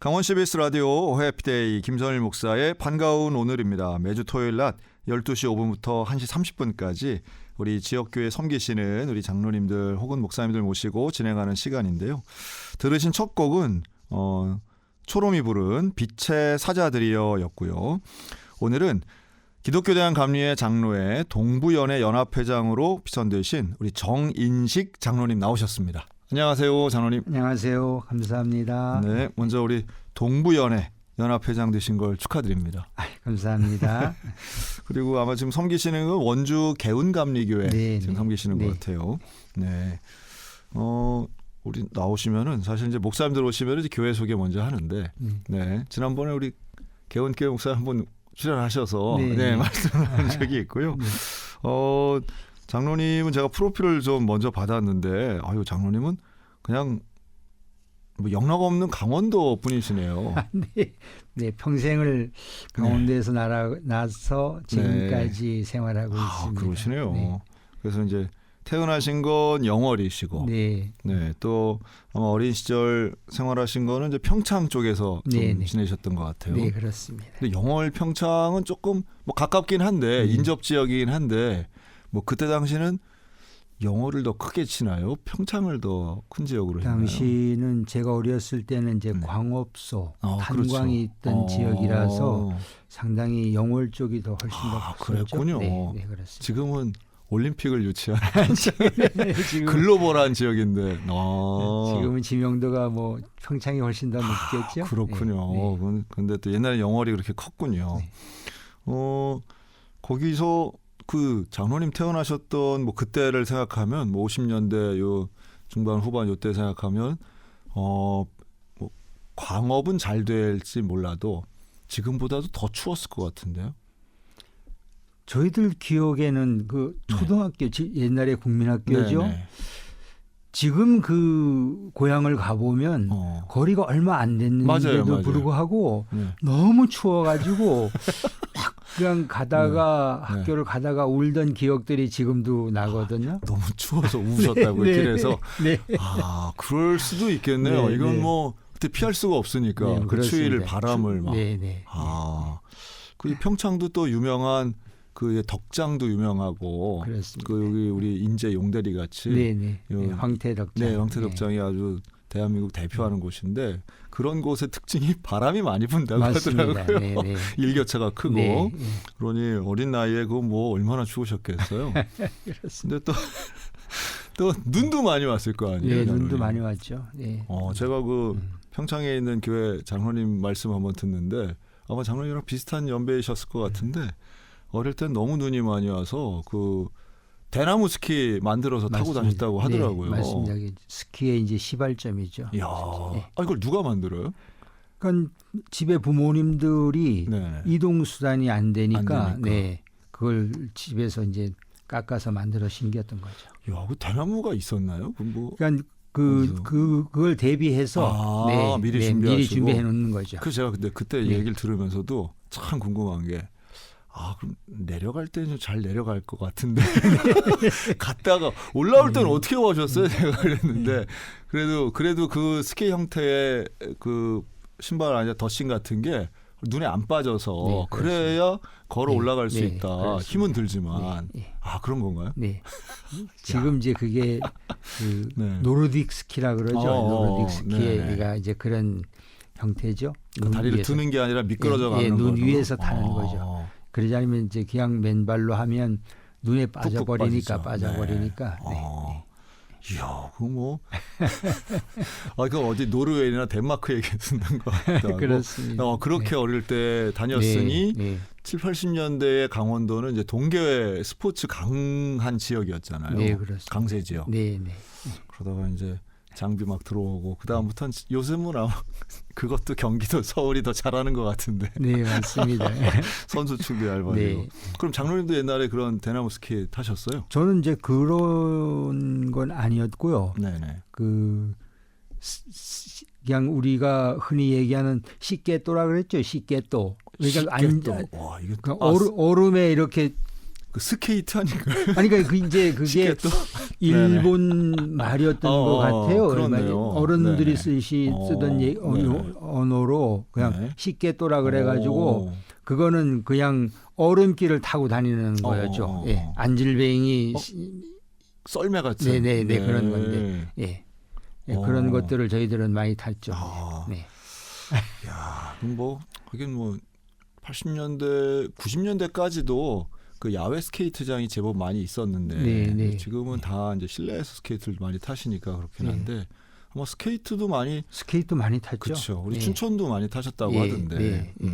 강원 CBS 라디오 해피데이 김선일 목사의 반가운 오늘입니다. 매주 토요일 낮 12시 5분부터 1시 30분까지 우리 지역교회 섬기시는 우리 장로님들 혹은 목사님들 모시고 진행하는 시간인데요. 들으신 첫 곡은 초롬이 부른 빛의 사자들이여 였고요. 오늘은 기독교대학 감리회 장로회 동부연회 연합회장으로 비선되신 우리 정인식 장로님 나오셨습니다. 안녕하세요, 장로님. 안녕하세요. 감사합니다. 네, 먼저 우리 동부연회 연합회장 되신 걸 축하드립니다. 감사합니다. 그리고 아마 지금 섬기시는 건 원주 개운감리교회 네, 지금 섬기시는 것 같아요. 네, 우리 나오시면은 사실 이제 목사님들 오시면 이제 교회 소개 먼저 하는데, 네, 지난번에 우리 개운교회 목사님 한번 출연하셔서 말씀하신 적이 있고요. 장로님은 제가 프로필을 좀 먼저 받았는데, 아유, 장로님은 그냥 뭐 영락 없는 강원도 분이시네요. 네, 평생을 강원도에서 나서 지금까지 생활하고 있습니다. 그러시네요. 네. 그래서 이제 태어나신 건 영월이시고, 네, 또 아마 어린 시절 생활하신 거는 이제 평창 쪽에서 좀 지내셨던 것 같아요. 네, 그렇습니다. 근데 영월 평창은 조금 뭐 가깝긴 한데 인접 지역이긴 한데. 뭐 그때 당시는 영월을 더 크게 치나요? 평창을 더 큰 지역으로 했나요? 당시는 제가 어렸을 때는 이제 광업소, 탄광이 있던 지역이라서 상당히 영월 쪽이 더 훨씬 더 컸었죠. 그랬군요. 네, 그렇습니다. 지금은 올림픽을 유치한 글로벌한 지역인데 지금은 지명도가 뭐 평창이 훨씬 더 높겠죠. 그렇군요. 근데 또 옛날에 영월이 그렇게 컸군요. 거기서 그 장로님 태어나셨던 뭐 그때를 생각하면 뭐 50년대 요 중반 후반 요때 생각하면 뭐 광업은 잘 될지 몰라도 지금보다도 더 추웠을 것 같은데요. 저희들 기억에는 그 초등학교 옛날에 국민학교죠. 지금 그 고향을 가보면 거리가 얼마 안 됐는데도 불구하고 너무 추워가지고 그냥 가다가 학교를 가다가 울던 기억들이 지금도 나거든요. 너무 추워서 우셨다고 그래서 그럴 수도 있겠네요. 이건 뭐 그때 피할 수가 없으니까 그 추위를 바람을 막. 그 평창도 또 유명한 그 덕장도 유명하고 그렇습니다. 그 여기 우리 인제 용대리 같이 황태덕장. 황태덕장이 아주 대한민국 대표하는 곳인데 그런 곳의 특징이 바람이 많이 분다고 하더라고요. 일교차가 크고 그러니 어린 나이에 그거 뭐 얼마나 추우셨겠어요. 근데 또 눈도 많이 왔을 거 아니에요. 눈도 많이 왔죠. 제가 그 평창에 있는 교회 장로님 말씀 한번 듣는데 아마 장로님이랑 비슷한 연배이셨을 것 같은데 어릴 땐 너무 눈이 많이 와서 그 대나무 스키 만들어서 타고 다녔다고 하더라고요. 맞습니다. 스키의 이제 시발점이죠. 이야, 이걸 누가 만들어요? 그러니까 집에 부모님들이 이동 수단이 안 되니까, 그걸 집에서 이제 깎아서 만들어 신겼던 거죠. 야, 그 대나무가 있었나요? 그러니까 그걸 대비해서 미리 준비해 놓는 거죠. 그 제가 근데 그때 얘기를 들으면서도 참 궁금한 게. 그럼 내려갈 때는 좀 잘 내려갈 것 같은데 갔다가 올라올 때는 어떻게 오셨어요? 제가 그랬는데 그래도 그 스키 형태의 그 신발 아니라 덧신 같은 게 눈에 안 빠져서 그래야 걸어 올라갈 수 있다. 그렇습니다. 힘은 들지만 그런 건가요? 네. 지금 이제 그게 그 노르딕 스키라 그러죠. 노르딕 스키가 이제 그런 형태죠. 다리를 드는 게 아니라 미끄러져 가는 눈 위에서 타는 거죠. 그러지 않으면 이제 그냥 맨발로 하면 눈에 빠져버리니까. 이야, 그거 뭐. 그거 어디 노르웨이나 덴마크 얘기 듣는 것 같다. 그렇습니다. 그렇게 어릴 때 다녔으니 7, 80년대의 강원도는 이제 동계회 스포츠 강한 지역이었잖아요. 그렇습니다. 강세 지역. 그러다가 이제 장비 막 들어오고 그다음부터는 요즘은 아마 그것도 경기도 서울이 더 잘하는 것 같은데. 네, 맞습니다. 선수 축구할 말이고. 그럼 장로님도 옛날에 그런 대나무 스키 타셨어요? 저는 이제 그런 건 아니었고요. 그냥 우리가 흔히 얘기하는 시깨또라 그랬죠. 시깨또. 그러니까 얼음에 이렇게 그 스케이트 아닌가요? 아니 그러니까 그 이제 그게 스케이트? 일본 말이었던 것 같아요. 그렇네요. 어른들이 네네. 쓰던 네. 언어로 그냥 네. 식게또라 그래가지고 그거는 그냥 얼음길을 타고 다니는 거였죠. 예. 안질뱅이 썰매 같은. 네네네 그런 건데 예. 예, 그런 것들을 저희들은 많이 탔죠. 네. 야, 그럼 뭐 하긴 뭐 80년대, 90년대까지도 그 야외 스케이트장이 제법 많이 있었는데 네. 지금은 다 이제 실내에서 스케이트를 많이 타시니까 그렇긴 한데 아마 스케이트도 많이 탔죠. 그렇죠. 우리 네. 춘천도 많이 타셨다고 예, 하던데 예.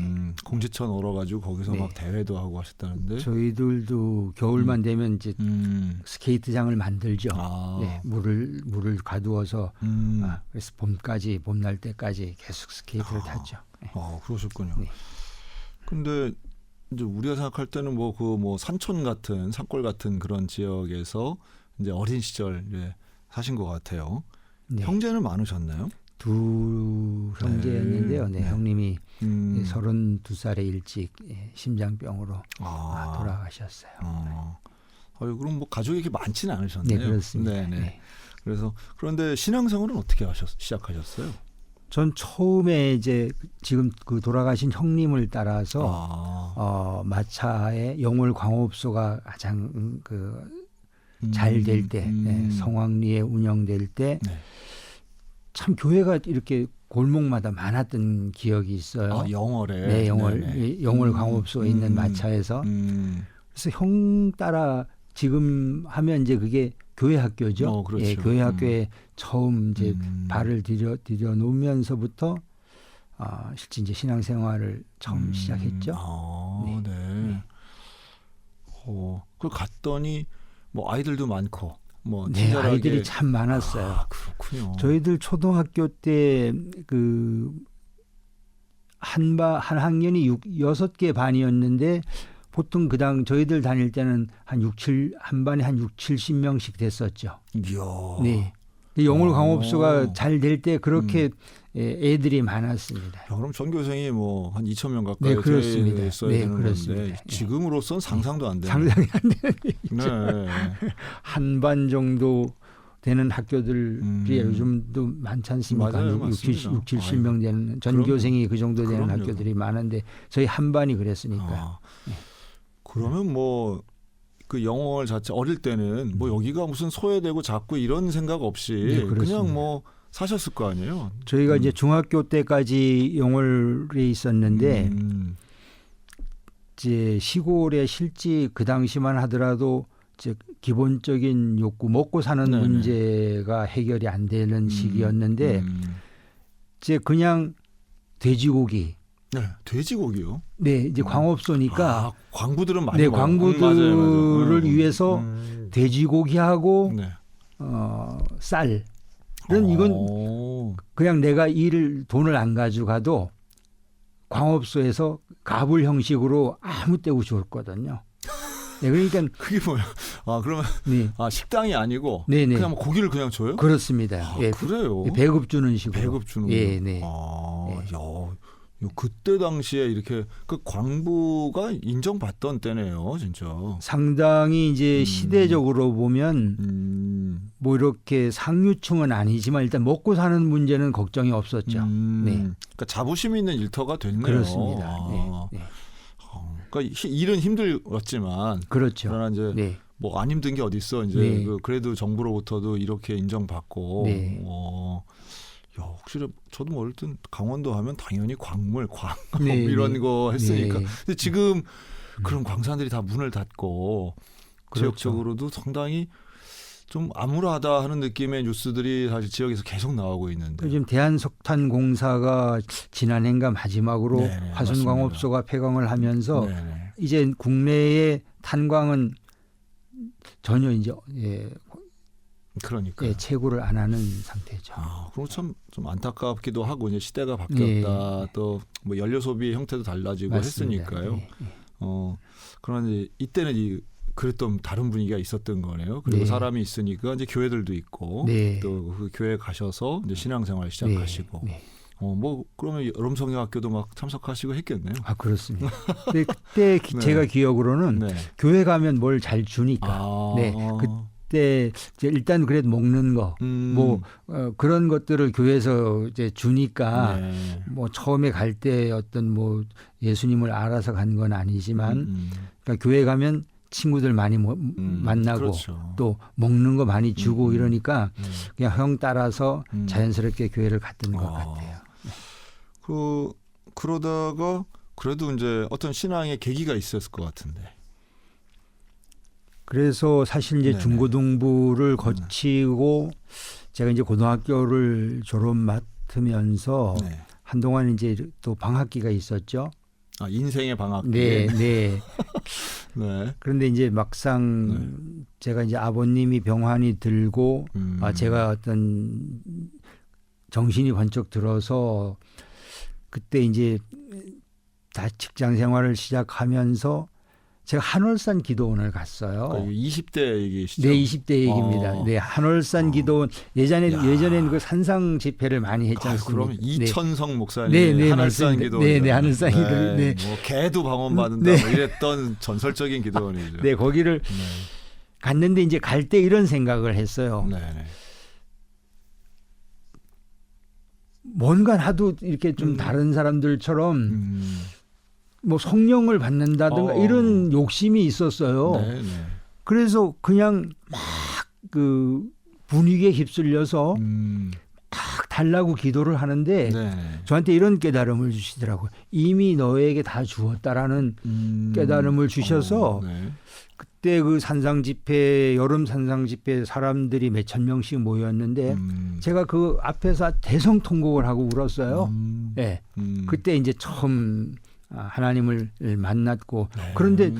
공지천 얼어가지고 거기서 네. 막 대회도 하고 하셨다는데 저희들도 겨울만 되면 이제 스케이트장을 만들죠. 네, 물을 가두어서 그래서 봄날 때까지 계속 스케이트를 탔죠. 네. 그러셨군요. 네. 근데 이제 우리가 생각할 때는 뭐 그 뭐 산촌 같은 산골 같은 그런 지역에서 이제 어린 시절 이제 사신 것 같아요. 네. 형제는 많으셨나요? 두 형제였는데요. 네, 네. 형님이 32살에 일찍 심장병으로 돌아가셨어요. 그럼 뭐 가족이 이렇게 많지는 않으셨네요. 네, 그렇습니다. 네네. 네. 그래서 그런데 신앙생활은 어떻게 시작하셨어요? 전 처음에 이제 지금 그 돌아가신 형님을 따라서 마차의 영월 광업소가 가장 그 잘 될 때, 성황리에 운영될 때 참 교회가 이렇게 골목마다 많았던 기억이 있어요. 영월에. 네, 영월 광업소에 있는 마차에서. 그래서 형 따라 지금 하면 이제 그게 교회 학교죠. 그렇죠. 예, 교회 학교에 처음 이제 발을 들여 놓으면서부터 실제 이제 신앙생활을 처음 시작했죠. 네. 그 갔더니 뭐 아이들도 많고 뭐 네, 친절하게. 아이들이 참 많았어요. 그렇군요. 저희들 초등학교 때 그 한 학년이 6개 반이었는데 보통 저희들 다닐 때는 한 반에 한 6, 70명씩 됐었죠. 이야. 네. 영월 광업소가 잘 될 때 그렇게 애들이 많았습니다. 야, 그럼 전교생이 뭐 한 2,000명 가까이 그렇습니다. 됐어야 네, 되는 그렇습니다. 건데 지금으로선 상상도 안 되는. 상상이 안 되는 얘기죠. 네. 한 반 정도 되는 학교들이 요즘도 많지 않습니까? 맞아요, 6, 70명 되는 그럼요. 전교생이 그 정도 되는 그럼요. 학교들이 많은데 저희 한 반이 그랬으니까. 그러면 뭐 그 영월 자체 어릴 때는 뭐 여기가 무슨 소외되고 작고 이런 생각 없이 그냥 뭐 사셨을 거 아니에요. 저희가 이제 중학교 때까지 영월에 있었는데 이제 시골에 실지 그 당시만 하더라도 이제 기본적인 욕구 먹고 사는 문제가 해결이 안 되는 시기였는데 이제 그냥 돼지고기. 네, 돼지고기요. 네, 이제 광업소니까 광부들은 많이 광부들을 맞아요. 위해서 돼지고기하고 쌀은 이건 그냥 내가 돈을 안 가져가도 광업소에서 가불 형식으로 아무 때고 줬거든요. 네, 그러니까 그게 뭐야? 그러면 식당이 아니고 그냥 뭐 고기를 그냥 줘요? 그렇습니다. 예, 그래요. 배급 주는 식으로. 배급 주는. 예, 네. 그때 당시에 이렇게 그 광부가 인정받던 때네요, 진짜. 상당히 이제 시대적으로 보면 뭐 이렇게 상류층은 아니지만 일단 먹고 사는 문제는 걱정이 없었죠. 네. 그러니까 자부심 있는 일터가 됐네요. 그렇습니다. 네. 그러니까 일은 힘들었지만, 그렇죠. 그러나 이제 뭐 안 힘든 게 어디 있어? 이제 그래도 정부로부터도 이렇게 인정받고. 확실히 저도 어릴 땐 강원도 하면 당연히 광물, 광업 이런 거 했으니까. 근데 지금 그런 광산들이 다 문을 닫고 지역적으로도 상당히 좀 암울하다 하는 느낌의 뉴스들이 사실 지역에서 계속 나오고 있는데. 지금 대한석탄공사가 지난해인가 마지막으로 화순광업소가 폐광을 하면서 이제 국내의 탄광은 전혀 이제 그러니까 채굴을 안 하는 상태죠. 그럼 참 좀 안타깝기도 하고 이제 시대가 바뀌었다. 또 뭐 연료 소비 형태도 달라지고 맞습니다. 했으니까요. 그러나 이제 이때는 그랬던 다른 분위기가 있었던 거네요. 그리고 사람이 있으니까 이제 교회들도 있고 또 그 교회 가셔서 이제 신앙생활 시작하시고. 뭐 그러면 여름성경학교도 막 참석하시고 했겠네요. 아 그렇습니다. 근데 그때 네. 제가 기억으로는 네. 교회 가면 뭘 잘 주니까. 네. 그때 이제 일단 그래도 먹는 거, 뭐 그런 것들을 교회에서 이제 주니까 네. 뭐 처음에 갈 때 어떤 뭐 예수님을 알아서 간 건 아니지만, 그러니까 교회 가면 친구들 많이 만나고 그렇죠. 또 먹는 거 많이 주고 이러니까 그냥 형 따라서 음. 자연스럽게 교회를 갔던 것 같아요. 그러다가 그래도 이제 어떤 신앙의 계기가 있었을 것 같은데. 그래서 사실 이제 네네. 중고등부를 거치고 제가 이제 고등학교를 졸업 맡으면서 네. 한동안 이제 또 방학기가 있었죠. 아, 인생의 방학. 네, 네. 네. 그런데 이제 막상 제가 이제 아버님이 병환이 들고 제가 어떤 정신이 번쩍 들어서 그때 이제 다 직장 생활을 시작하면서 제가 한월산 기도원을 갔어요. 그러니까 20대 얘기시죠? 네, 20대 얘기입니다. 네, 한월산 기도원 예전엔 그 산상 집회를 많이 했지 않습니까? 그럼 이천성 목사님 네, 네, 한월산 맞습니다. 기도원. 네, 네, 한월산 기도원. 네. 뭐 개도 방언 받는다 네. 뭐 이랬던 전설적인 기도원이죠. 네, 거기를 갔는데 이제 갈 때 이런 생각을 했어요. 네. 네. 뭔가 하도 이렇게 좀 다른 사람들처럼 뭐 성령을 받는다든가 이런 욕심이 있었어요. 네, 네. 그래서 그냥 막 그 분위기에 휩쓸려서 막 달라고 기도를 하는데 네. 저한테 이런 깨달음을 주시더라고요. 이미 너에게 다 주었다라는 깨달음을 주셔서 네. 그때 그 산상 집회 여름 산상 집회 사람들이 몇천 명씩 모였는데 제가 그 앞에서 대성통곡을 하고 울었어요. 네. 그때 이제 처음 하나님을 만났고 네. 그런데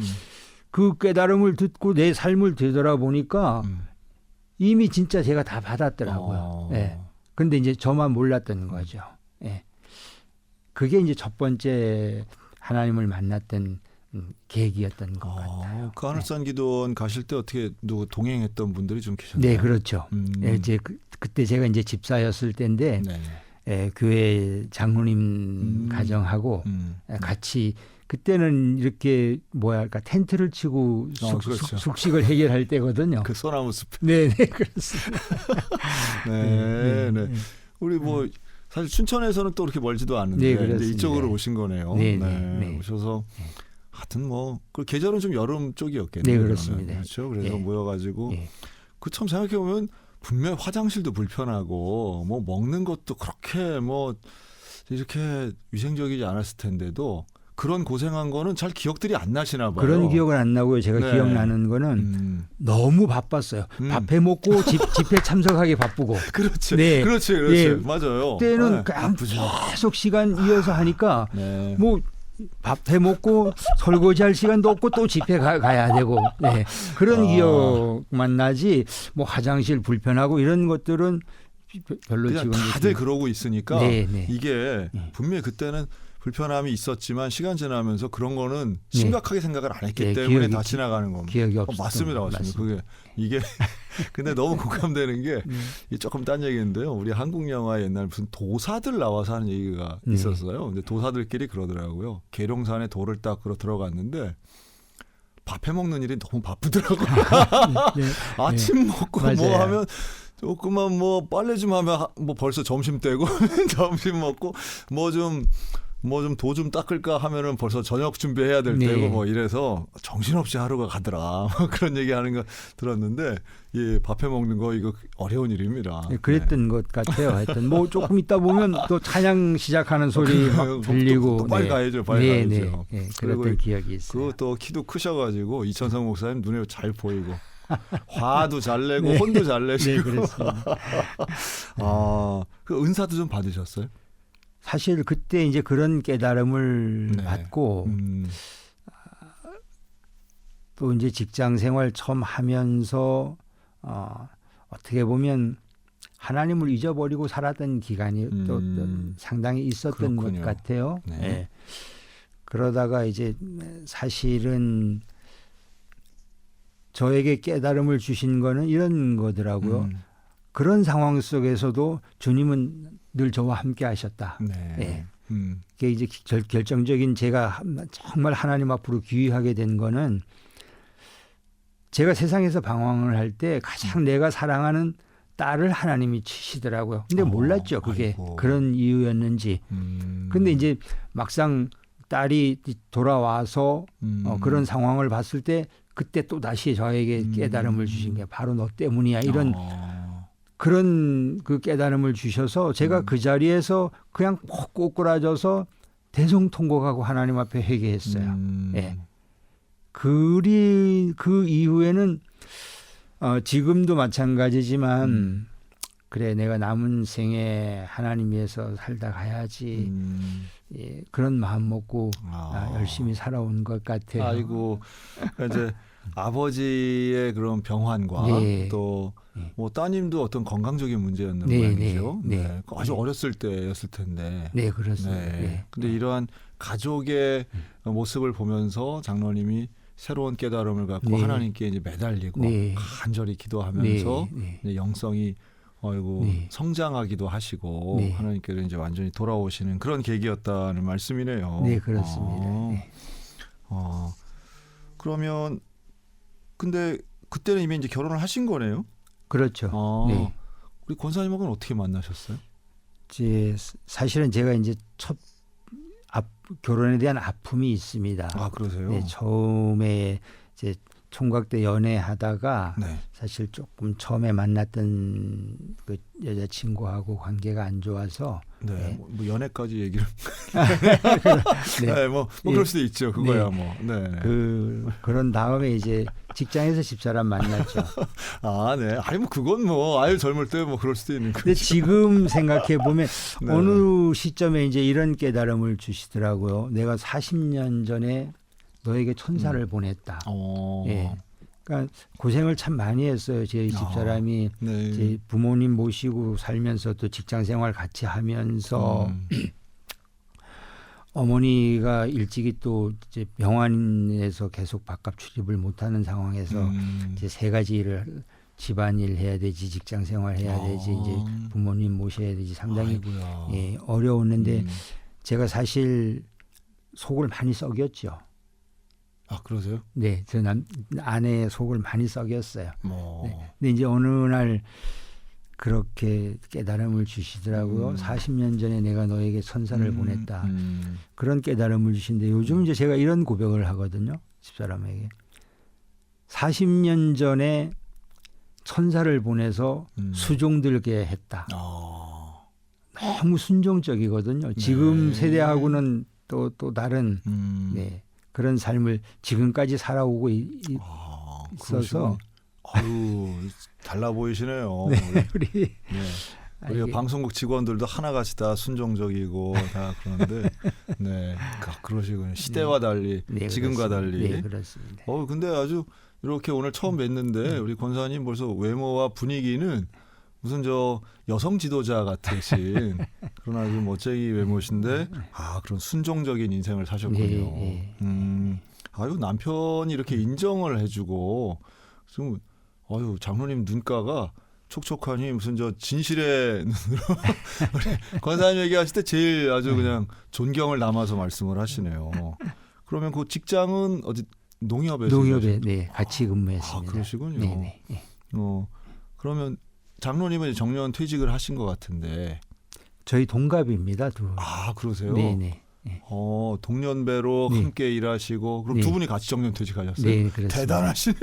그 깨달음을 듣고 내 삶을 되돌아보니까 이미 진짜 제가 다 받았더라고요. 네. 그런데 이제 저만 몰랐던 거죠. 네. 그게 이제 첫 번째 하나님을 만났던 계기였던 것 같아요. 그 하늘산 기도원 가실 때 어떻게 누구 동행했던 분들이 좀 계셨나요? 네, 그렇죠. 네, 이제 그때 제가 이제 집사였을 때인데 네. 교회 장로님 가정하고 같이 그때는 이렇게 뭐랄까 텐트를 치고 그렇죠. 숙식을 해결할 때거든요. 그 소나무 숲. 네, 네, 그렇습니다. 네. 우리 뭐 사실 춘천에서는 또 그렇게 멀지도 않은데 네, 이제 이쪽으로 오신 거네요. 네, 네. 오셔서 하여튼 뭐 그 계절은 좀 여름 쪽이었겠네요. 네, 그렇습니다. 그렇죠. 그래서 모여가지고 예. 그 참 생각해 보면 분명 화장실도 불편하고 뭐 먹는 것도 그렇게 뭐 이렇게 위생적이지 않았을 텐데도 그런 고생한 거는 잘 기억들이 안 나시나 봐요. 그런 기억은 안 나고요. 제가 네. 기억나는 거는 너무 바빴어요. 밥 해 먹고 집회 참석하기 바쁘고. 그렇지. 네. 그렇지. 네. 맞아요. 그때는 바쁘죠. 계속 시간 이어서 하니까 네. 뭐 밥 해 먹고 설거지할 시간도 없고 또 집회 가야 되고 네. 그런 기억만 나지 뭐 화장실 불편하고 이런 것들은 별로 그냥 지금 다들 그러고 있으니까 네, 네. 이게 분명히 그때는 불편함이 있었지만 시간 지나면서 그런 거는 심각하게 생각을 안 했기 때문에 다 지나가는 겁니다. 기억이 없어요. 맞습니다. 그게 이게 근데 너무 공감되는 게 조금 딴 얘기인데요. 우리 한국 영화 옛날 무슨 도사들 나와서 하는 얘기가 있었어요. 근데 도사들끼리 그러더라고요. 계룡산에 돌을 닦으러 들어갔는데 밥 해 먹는 일이 너무 바쁘더라고요. 아침 먹고 맞아요. 뭐 하면 조금만 뭐 빨래 좀 하면 뭐 벌써 점심 때고 점심 먹고 뭐 좀 도 좀 닦을까 하면은 벌써 저녁 준비해야 될 때고 뭐 이래서 정신없이 하루가 가더라. 그런 얘기하는 거 들었는데 밥해 먹는 거 이거 어려운 일입니다. 그랬던 것 같아요. 하여튼 뭐 조금 있다 보면 또 찬양 시작하는 소리 막 들리고 또 빨리 가야죠. 빨리 가야죠. 네, 그랬던 기억이 있어요. 그것도 키도 크셔가지고 이천성 목사님 눈에 잘 보이고 화도 잘 내고 혼도 잘 내시고. 네, 그렇습니다. 그 은사도 좀 받으셨어요? 사실 그때 이제 그런 깨달음을 받고 또 이제 직장 생활 처음 하면서 어떻게 보면 하나님을 잊어버리고 살았던 기간이 또 상당히 있었던 그렇군요. 것 같아요. 네. 네. 그러다가 이제 사실은 저에게 깨달음을 주신 거는 이런 거더라고요. 그런 상황 속에서도 주님은 늘 저와 함께 하셨다. 네. 예. 그게 이제 결정적인 제가 정말 하나님 앞으로 귀의하게 된 거는 제가 세상에서 방황을 할 때 가장 내가 사랑하는 딸을 하나님이 치시더라고요. 근데 몰랐죠. 그게 아이고. 그런 이유였는지. 근데 이제 막상 딸이 돌아와서 그런 상황을 봤을 때 그때 또 다시 저에게 깨달음을 주신 게 바로 너 때문이야. 이런 그런 그 깨달음을 주셔서 제가 그 자리에서 그냥 꼭 꼬꾸라져서 대성통곡하고 하나님 앞에 회개했어요. 예. 그 이후에는 지금도 마찬가지지만 그래 내가 남은 생에 하나님 위해서 살다 가야지. 예, 그런 마음 먹고 열심히 살아온 것 같아요. 아이고, 그러니까 이제 아버지의 그런 병환과 네. 또 뭐 따님도 어떤 건강적인 문제였는 네, 모양이죠. 네, 네. 네. 아주 어렸을 때였을 텐데. 네, 그렇습니다. 네. 네. 근데 이러한 가족의 모습을 보면서 장로님이 새로운 깨달음을 갖고 네. 하나님께 이제 매달리고 네. 간절히 기도하면서 네. 이제 영성이 네. 성장하기도 하시고 네. 하나님께로 이제 완전히 돌아오시는 그런 계기였다는 말씀이네요. 네, 그렇습니다. 네. 그러면 근데 그때는 이미 이제 결혼을 하신 거네요. 그렇죠. 네. 우리 권사님하고는 어떻게 만나셨어요? 이제 사실은 제가 이제 첫 결혼에 대한 아픔이 있습니다. 아, 그러세요? 네, 처음에 이제 총각 때 연애하다가 네. 사실 조금 처음에 만났던 그 여자친구하고 관계가 안 좋아서 네. 네. 뭐 연애까지 얘기를 네. 네, 뭐 그럴 수도 있죠. 그거야 뭐. 네. 그런 다음에 이제 직장에서 집사람 만났죠. 아, 네. 아니 뭐 그건 뭐 아유 젊을 때 뭐 그럴 수도 있는 거죠. 근데 지금 생각해 보면 네. 어느 시점에 이제 이런 깨달음을 주시더라고요. 내가 40년 전에 너에게 천사를 보냈다. 예. 그러니까 고생을 참 많이 했어요. 제 집사람이 네. 제 부모님 모시고 살면서 또 직장 생활 같이 하면서 어머니가 일찍이 또 이제 병원에서 계속 바깥 출입을 못하는 상황에서 이제 세 가지 일을 집안일 해야 되지, 직장 생활 해야 되지, 이제 부모님 모셔야 되지 상당히 예, 어려웠는데 제가 사실 속을 많이 썩였죠. 아, 그러세요? 네, 저 아내의 속을 많이 썩였어요. 뭐. 네. 근데 이제 어느 날 그렇게 깨달음을 주시더라고요. 40년 전에 내가 너에게 천사를 보냈다. 그런 깨달음을 주신데 요즘 이제 제가 이런 고백을 하거든요. 집사람에게. 40년 전에 천사를 보내서 수종들게 했다. 너무 순종적이거든요. 지금 네. 세대하고는 또 다른 네, 그런 삶을 지금까지 살아오고 있어서 아유, 달라 보이시네요. 네, 우리 우리가 방송국 직원들도 하나같이 다 순종적이고 다 그런데 네, 그러시군요. 시대와 달리 네, 지금과 그렇습니다. 달리. 네, 그렇습니다. 근데 아주 이렇게 오늘 처음 뵀는데 우리 권사님 벌써 외모와 분위기는 무슨 저 여성 지도자 같으신 그런 아주 멋쟁이 외모신데 그런 순종적인 인생을 사셨군요. 네, 네. 아유, 남편이 이렇게 인정을 해주고 좀 아유, 장로님 눈가가 촉촉하니 무슨 저 진실의 눈으로 우리 권사님 얘기하실 때 제일 아주 그냥 존경을 담아서 말씀을 하시네요. 그러면 그 직장은 어디 농협에서? 농협에 네, 같이 근무했습니다. 그러시군요. 네, 네. 그러면 장로님은 정년 퇴직을 하신 것 같은데. 저희 동갑입니다, 두 분. 아, 그러세요? 네, 네. 네. 동년배로 네. 함께 일하시고 그럼 네. 두 분이 같이 정년 퇴직하셨어요? 네, 그렇습니다. 대단하시네.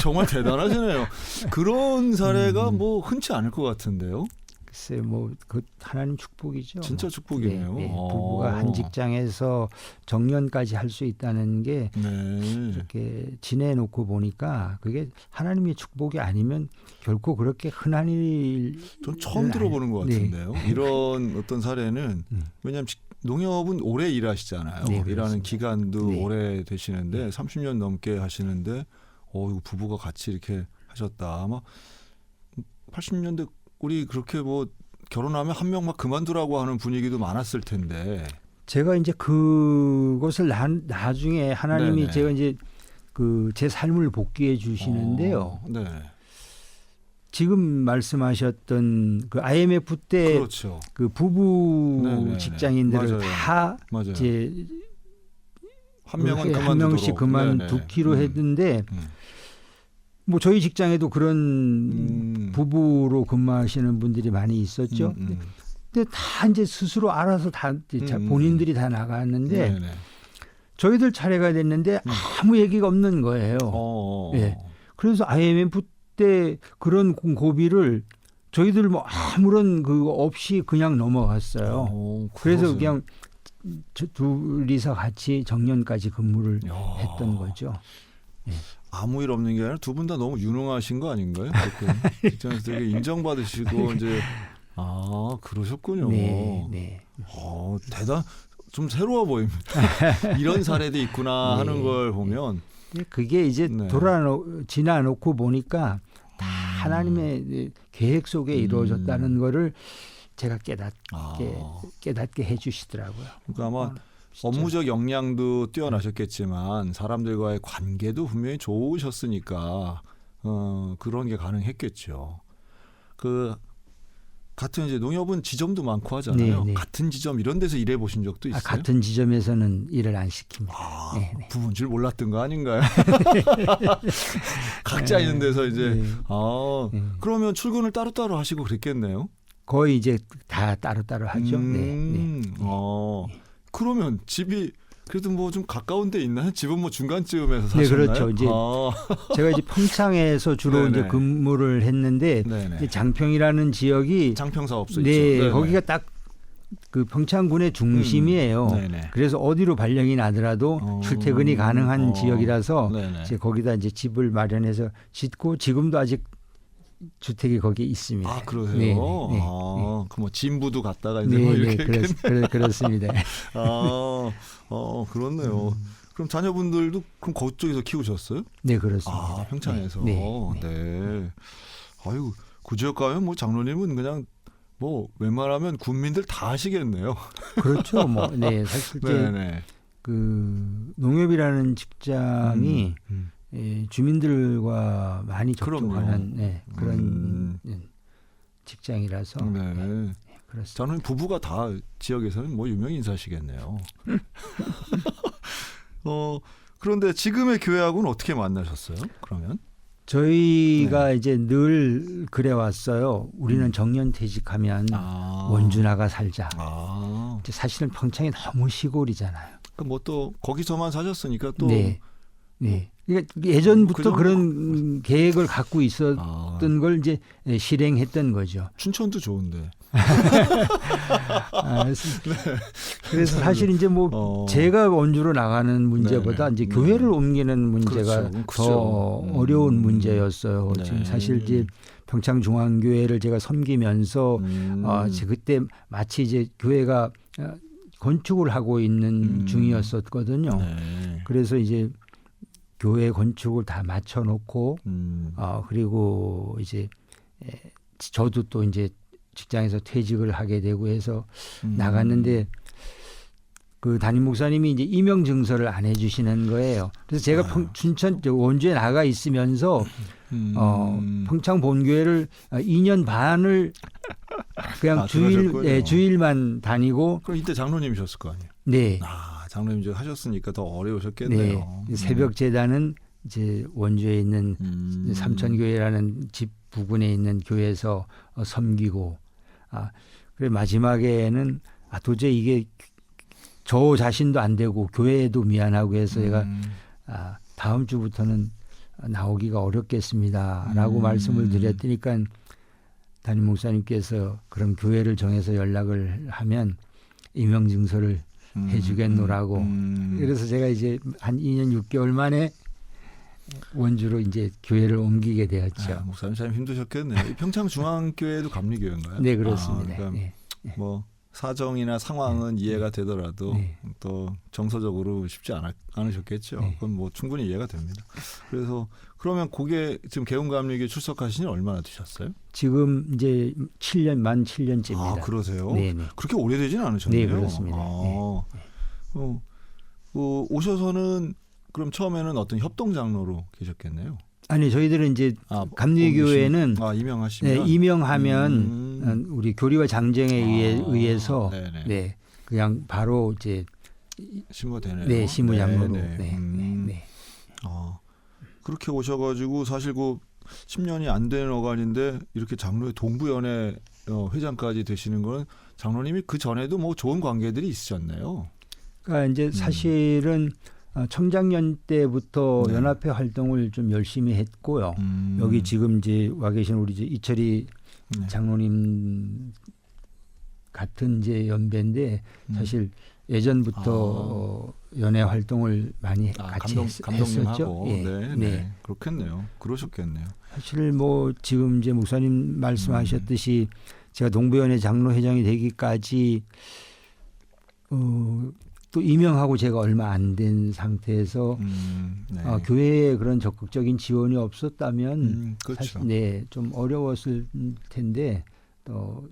정말 대단하시네요. 그런 사례가 뭐 흔치 않을 것 같은데요. 글쎄 그 하나님 축복이죠. 진짜 축복이네요. 네, 네. 부부가 한 직장에서 정년까지 할 수 있다는 게 네. 이렇게 지내놓고 보니까 그게 하나님의 축복이 아니면 결코 그렇게 흔한 일. 전 처음 들어보는 것 같은데요. 네. 이런 어떤 사례는 왜냐하면 농협은 오래 일하시잖아요. 네, 일하는 그렇습니다. 기간도 네. 오래 되시는데 30년 넘게 하시는데 이거 부부가 같이 이렇게 하셨다. 아마 80년대 우리 그렇게 뭐 결혼하면 한 명 막 그만두라고 하는 분위기도 많았을 텐데. 제가 이제 그것을 나중에 하나님이 네네. 제가 이제 제 삶을 복귀해 주시는데요. 네. 지금 말씀하셨던 그 IMF 때 그렇죠. 그 부부 네네네. 직장인들을 맞아요. 다 맞아요. 이제 한 명은 한 명씩 그만두기로 했는데 뭐 저희 직장에도 그런 부부로 근무하시는 분들이 많이 있었죠. 근데 다 이제 스스로 알아서 다 본인들이 다 나갔는데 네네. 저희들 차례가 됐는데 아무 얘기가 없는 거예요. 예. 그래서 IMF 때 그런 고비를 저희들 뭐 아무런 그거 없이 그냥 넘어갔어요. 그래서 그냥 둘이서 같이 정년까지 근무를 했던 거죠. 예. 아무 일 없는 게 아니라 두 분 다 너무 유능하신 거 아닌가요? 직장에서 되게 인정받으시고 이제 그러셨군요. 네, 네. 좀 새로워 보입니다. 이런 사례도 있구나 네. 하는 걸 보면 그게 이제 네. 지나놓고 보니까 다 하나님의 계획 속에 이루어졌다는 거를 제가 깨닫게 해주시더라고요. 그러니까 아마 업무적 역량도 뛰어나셨겠지만 사람들과의 관계도 분명히 좋으셨으니까 그런 게 가능했겠죠. 그 같은 이제 농협은 지점도 많고 하잖아요. 네. 같은 지점 이런 데서 일해 보신 적도 있어요? 같은 지점에서는 일을 안 시킵니다. 네. 부부인 줄 몰랐던 거 아닌가요? 각자 있는 데서 이제 그러면 출근을 따로따로 하시고 그랬겠네요. 거의 이제 다 따로따로 하죠. 네. 그러면 집이 그래도 뭐 좀 가까운 데 있나요? 집은 뭐 중간쯤에서 사셨나요? 네, 그렇죠. 이제 제가 이제 평창에서 주로 이제 근무를 했는데 이제 장평이라는 지역이 장평사업소 네, 있죠. 거기가 딱 그 평창군의 중심이에요. 그래서 어디로 발령이 나더라도 출퇴근이 가능한 지역이라서 이제 거기다 이제 집을 마련해서 짓고 지금도 아직 주택이 거기에 있습니다. 아, 그러세요? 네. 그 뭐 진부도 갔다가 이제 뭐 이렇게 그렇습니다. 그렇네요. 그럼 자녀분들도 그럼 그쪽에서 키우셨어요? 네, 그렇습니다. 평창에서. 네. 아유, 그 지역 가면 뭐 장로님은 그냥 뭐 웬만하면 군민들 다 하시겠네요. 그렇죠. 뭐 네, 사실 이제 그 농협이라는 직장이 주민들과 많이 접촉하는 그런 직장이라서 그렇습니다. 저는 부부가 다 지역에서는 뭐 유명 인사시겠네요. 그런데 지금의 교회하고는 어떻게 만나셨어요? 그러면 저희가 이제 늘 그래왔어요. 우리는 정년퇴직하면 원주 나가 살자. 이제 사실은 평창이 너무 시골이잖아요. 그러니까 뭐 또 거기서만 사셨으니까 또 네. 그러니까 예전부터 그런 계획을 갖고 있었던 걸 이제 실행했던 거죠. 춘천도 좋은데. 그래서 사실 이제 뭐 제가 원주로 나가는 문제보다 이제 교회를 옮기는 문제가 더 어려운 문제였어요. 지금 사실 이제 평창중앙교회를 제가 섬기면서 그때 마치 이제 교회가 건축을 하고 있는 중이었었거든요. 그래서 이제 교회 건축을 다 맞춰놓고 그리고 이제 저도 또 이제 직장에서 퇴직을 하게 되고 해서 나갔는데 그 담임 목사님이 이제 임용 증서를 안 해주시는 거예요. 그래서 제가 춘천 원주에 나가 있으면서 평창 본교회를 2년 반을 그냥 주일만 다니고. 그럼 이때 장로님이셨을 거 아니에요? 네. 장로님 이제 하셨으니까 더 어려우셨겠네요. 네. 새벽 재단은 이제 원주에 있는 삼천교회라는 집 부근에 있는 교회에서 섬기고, 그래 마지막에는 도저히 이게 저 자신도 안 되고 교회에도 미안하고 해서 제가 다음 주부터는 나오기가 어렵겠습니다라고 말씀을 드렸으니까 담임 목사님께서 그럼 교회를 정해서 연락을 하면 임명증서를 해주겠노라고. 그래서 제가 이제 한 2년 6개월 만에 원주로 이제 교회를 옮기게 되었죠. 목사님 참 힘드셨겠네요. 평창중앙교회도 감리교회인가요? 네, 그렇습니다. 그러니까 뭐 사정이나 상황은 이해가 되더라도 또 정서적으로 쉽지 않으셨겠죠. 그건 뭐 충분히 이해가 됩니다. 그래서 그러면 그게 지금 개운감리교회 출석하신 지 얼마나 되셨어요? 지금 이제 만 7년째입니다. 그러세요? 네네. 그렇게 오래되지는 않으셨네요. 네, 그렇습니다. 오셔서는 그럼 처음에는 어떤 협동장로로 계셨겠네요. 아니 저희들은 이제 감리교회는 임명하시면 네, 임명하면 우리 교리와 장정에 의해서 네네. 네, 그냥 바로 이제 심어되네요. 네, 시무장로로. 네, 네. 네. 그렇게 오셔가지고 사실 그 10년이 안 된 어간인데 이렇게 장로의 동부연회 회장까지 되시는 건 장로님이 그 전에도 뭐 좋은 관계들이 있으셨네요. 그러니까 이제 사실은 청장년 때부터 네. 연합회 활동을 좀 열심히 했고요. 여기 지금 이제 와 계신 우리 이제 이철희 네. 장로님 같은 이제 연배인데 사실 예전부터 연애 활동을 많이 같이 감독님하고 했었죠. 예. 네, 네. 그렇겠네요. 그러셨겠네요. 사실 뭐 지금 이제 목사님 말씀하셨듯이 제가 동부연회 장로회장이 되기까지 또 임명하고 제가 얼마 안 된 상태에서 네. 교회에 그런 적극적인 지원이 없었다면 그렇죠. 사실 네, 좀 어려웠을 텐데 또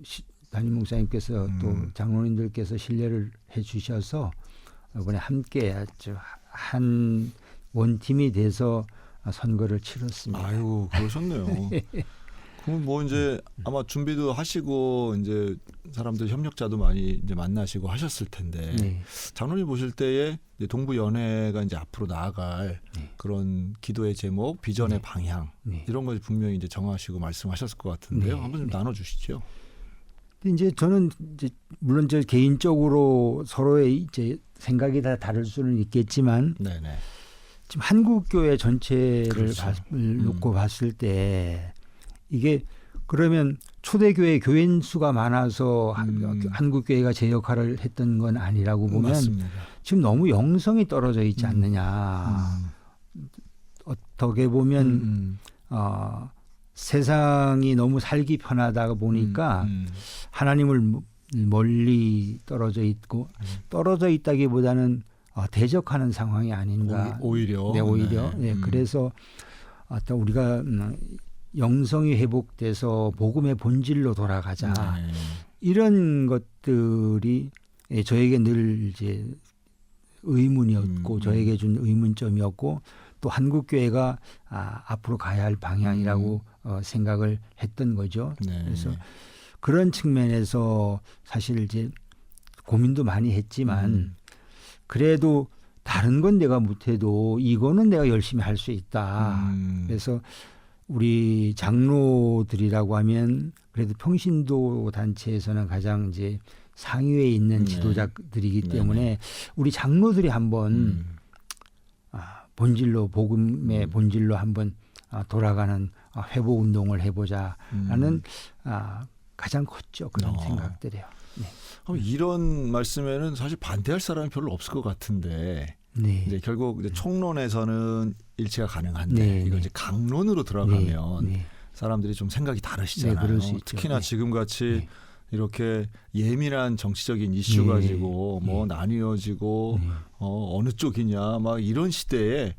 담임 목사님께서 또 장로님들께서 신뢰를 해주셔서 이번에 함께 아주 한 원팀이 돼서 선거를 치렀습니다. 아유, 그러셨네요. 그럼 뭐 이제 아마 준비도 하시고 이제 사람들 협력자도 많이 이제 만나시고 하셨을 텐데 네. 장로님 보실 때에 이제 동부연회가 이제 앞으로 나아갈 네. 그런 기도의 제목, 비전의 네. 방향 네. 이런 걸 분명히 이제 정하시고 말씀하셨을 것 같은데요. 네. 한번 좀 네. 나눠주시죠. 근데 이제 저는 이제 물론 저 개인적으로 서로의 이제 생각이 다 다를 수는 있겠지만 네네. 지금 한국 교회 전체를 그렇죠. 놓고 봤을 때 이게 그러면 초대교회 교인 수가 많아서 한국 교회가 제 역할을 했던 건 아니라고 보면 맞습니다. 지금 너무 영성이 떨어져 있지 않느냐. 어떻게 보면 세상이 너무 살기 편하다 보니까 하나님을 멀리 떨어져 있고 떨어져 있다기보다는 대적하는 상황이 아닌가. 오히려. 네, 오히려. 네. 네, 그래서 어떤 우리가 영성이 회복돼서 복음의 본질로 돌아가자. 네. 이런 것들이 저에게 늘 이제 의문이었고 저에게 준 의문점이었고 또 한국 교회가 앞으로 가야 할 방향이라고 생각을 했던 거죠. 네. 그래서 그런 측면에서 사실 이제 고민도 많이 했지만 그래도 다른 건 내가 못해도 이거는 내가 열심히 할 수 있다. 그래서 우리 장로들이라고 하면 그래도 평신도 단체에서는 가장 이제 상위에 있는 지도자들이기 때문에 우리 장로들이 한번 본질로 복음의 본질로 한번 돌아가는 회복 운동을 해보자라는 가장 컸죠. 그런 생각들이요. 네. 이런 말씀에는 사실 반대할 사람이 별로 없을 것 같은데 네. 이제 결국 이제 총론에서는 일치가 가능한데 네, 이거 네. 이제 강론으로 들어가면 네. 사람들이 좀 생각이 다르시잖아요. 네, 그럴 수 있죠. 특히나 네. 지금같이 네. 이렇게 예민한 정치적인 이슈 네. 가지고 뭐 나뉘어지고 어느 쪽이냐 막 이런 시대에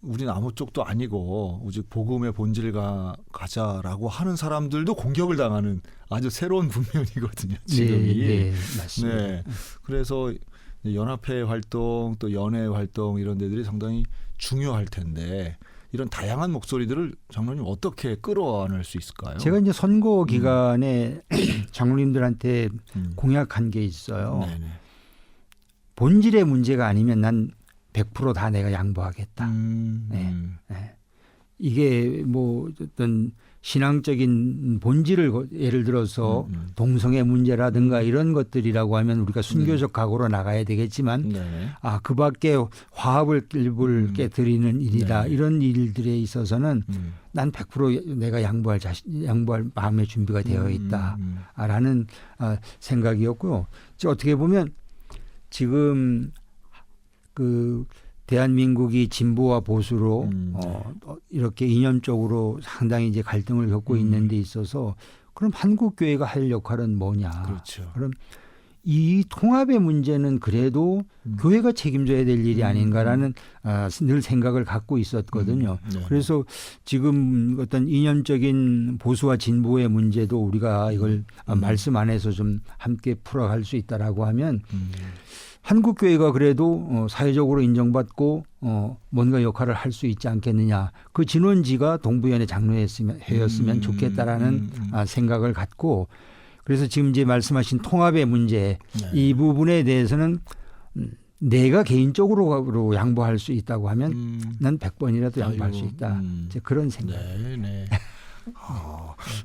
우리는 아무 쪽도 아니고 오직 복음의 본질을 가자라고 하는 사람들도 공격을 당하는 아주 새로운 국면이거든요. 지금이. 네, 맞습니다. 네. 그래서 연합회 활동 또 연회 활동 이런 데들이 상당히 중요할 텐데 이런 다양한 목소리들을 장로님 어떻게 끌어안을 수 있을까요? 제가 이제 선거 기간에 장로님들한테 공약한 게 있어요. 네네. 본질의 문제가 아니면 난 100% 다 내가 양보하겠다. 네. 이게 뭐 어떤 신앙적인 본질을 예를 들어서 동성애 문제라든가 이런 것들이라고 하면 우리가 순교적 각오로 나가야 되겠지만 그 밖에 화합을 깨뜨리는 일이다. 이런 일들에 있어서는 난 100% 내가 양보할 마음의 준비가 되어 있다라는 생각이었고요. 어떻게 보면 지금 그 대한민국이 진보와 보수로 이렇게 이념적으로 상당히 이제 갈등을 겪고 있는 데 있어서 그럼 한국 교회가 할 역할은 뭐냐? 그렇죠. 그럼 이 통합의 문제는 그래도 교회가 책임져야 될 일이 아닌가라는 늘 생각을 갖고 있었거든요. 그래서 지금 어떤 이념적인 보수와 진보의 문제도 우리가 이걸 말씀 안에서 좀 함께 풀어갈 수 있다라고 하면 한국 교회가 그래도 사회적으로 인정받고 뭔가 역할을 할 수 있지 않겠느냐. 그 진원지가 동부연의 장로회였으면 좋겠다라는 생각을 갖고 그래서 지금 이제 말씀하신 통합의 문제 네. 이 부분에 대해서는 내가 개인적으로 양보할 수 있다고 하면 난 100번이라도 양보할 수 있다. 이제 그런 생각. 네, 네.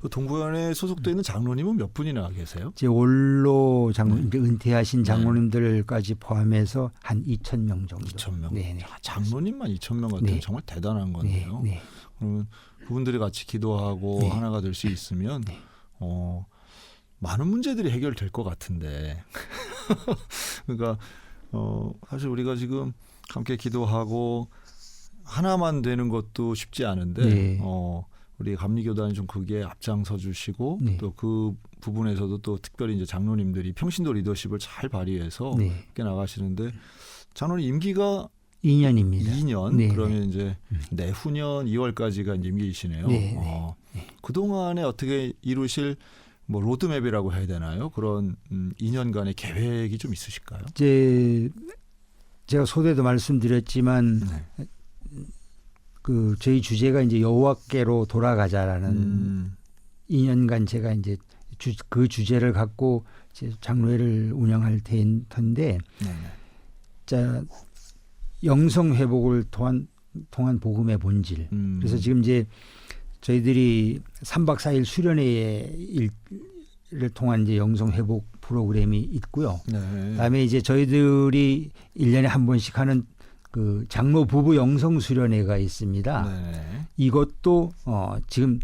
그 동부연에 소속되어 있는 장로님은 몇 분이나 계세요? 이제 원로 장로님, 이제 은퇴하신 장로님들까지 포함해서 한 2,000명 정도. 2,000명. 네네. 장로님만 2,000명 같으면 네. 정말 대단한 거네요. 네. 그러면 그분들이 같이 기도하고 네. 하나가 될 수 있으면 네. 많은 문제들이 해결될 것 같은데. 그러니까 사실 우리가 지금 함께 기도하고 하나만 되는 것도 쉽지 않은데 네. 우리 감리교단이 좀 그게 앞장서 주시고 네. 또 그 부분에서도 또 특별히 이제 장로님들이 평신도 리더십을 잘 발휘해서 네. 함께 나가시는데 장로님 임기가 2년입니다. 2년 네, 그러면 이제 내후년 2월까지가 이제 임기이시네요. 네, 그 동안에 어떻게 이루실 뭐 로드맵이라고 해야 되나요? 그런 2년간의 계획이 좀 있으실까요? 이제 제가 소대도 말씀드렸지만 네. 그 저희 주제가 이제 여호와께로 돌아가자라는 2년간 제가 이제 그 주제를 갖고 이제 장로회를 운영할 텐데 네네. 자 영성 회복을 통한 복음의 본질. 그래서 지금 이제 저희들이 3박 4일 수련회를 통한 이제 영성 회복 프로그램이 있고요. 네. 그다음에 이제 저희들이 1년에 한 번씩 하는 그 장로 부부 영성 수련회가 있습니다. 네. 이것도 지금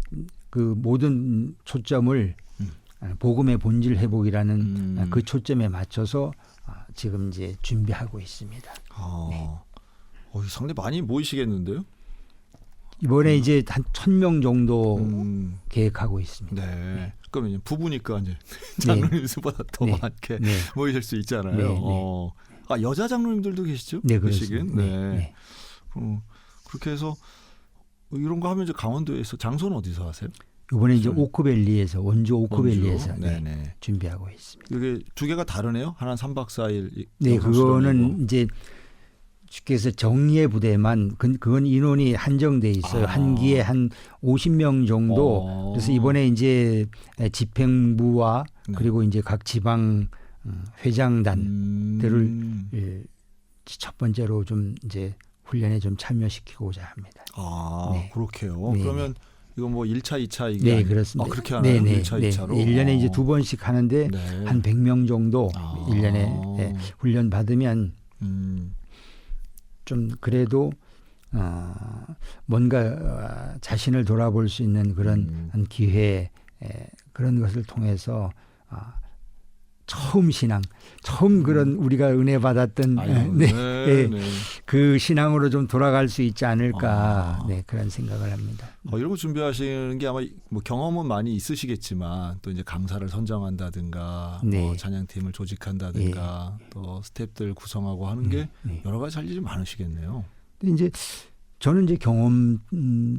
그 모든 초점을 복음의 본질 회복이라는 그 초점에 맞춰서 지금 이제 준비하고 있습니다. 네. 상당히 많이 모이시겠는데요? 이번에 이제 한 1,000명 정도 계획하고 있습니다. 네. 그러면 이제 부부니까 이제 장로님 수보다 더 많게 모이실 수 있잖아요. 네. 여자 장로님들도 계시죠? 네, 계시긴? 그렇습니다. 네. 그렇게 해서 이런 거 하면 이제 강원도에서 장소는 어디서 하세요? 이번에 이제 오크밸리에서 원주 오크밸리에서 네네. 준비하고 있습니다. 이게 두 개가 다르네요. 하나는 3박 4일. 네, 그거는 이제 쉽게 해서 정예 부대만 그건 인원이 한정돼 있어요. 한 기에 한 50명 정도. 그래서 이번에 이제 집행부와 그리고 이제 각 지방 회장단들을 첫 번째로 좀 이제 훈련에 좀 참여시키고자 합니다. 그렇게요. 그러면 이거 뭐 1차, 2차 이게 네, 그렇습니다. 그렇게 하나요? 1차, 2차로. 1년에 이제 2번씩 하는데 한 100명 정도 1년에 훈련 받으면 좀 그래도 뭔가 자신을 돌아볼 수 있는 그런 기회 그런 것을 통해서 처음 신앙, 처음 그런 우리가 은혜 받았던 그 신앙으로 좀 돌아갈 수 있지 않을까 그런 생각을 합니다. 이런 거 준비하시는 게 아마 뭐 경험은 많이 있으시겠지만 또 이제 강사를 선정한다든가 뭐 찬양팀을 조직한다든가 또 스태프들 구성하고 하는 게 여러 가지 할 일이 많으시겠네요. 근데 이제 저는 이제 경험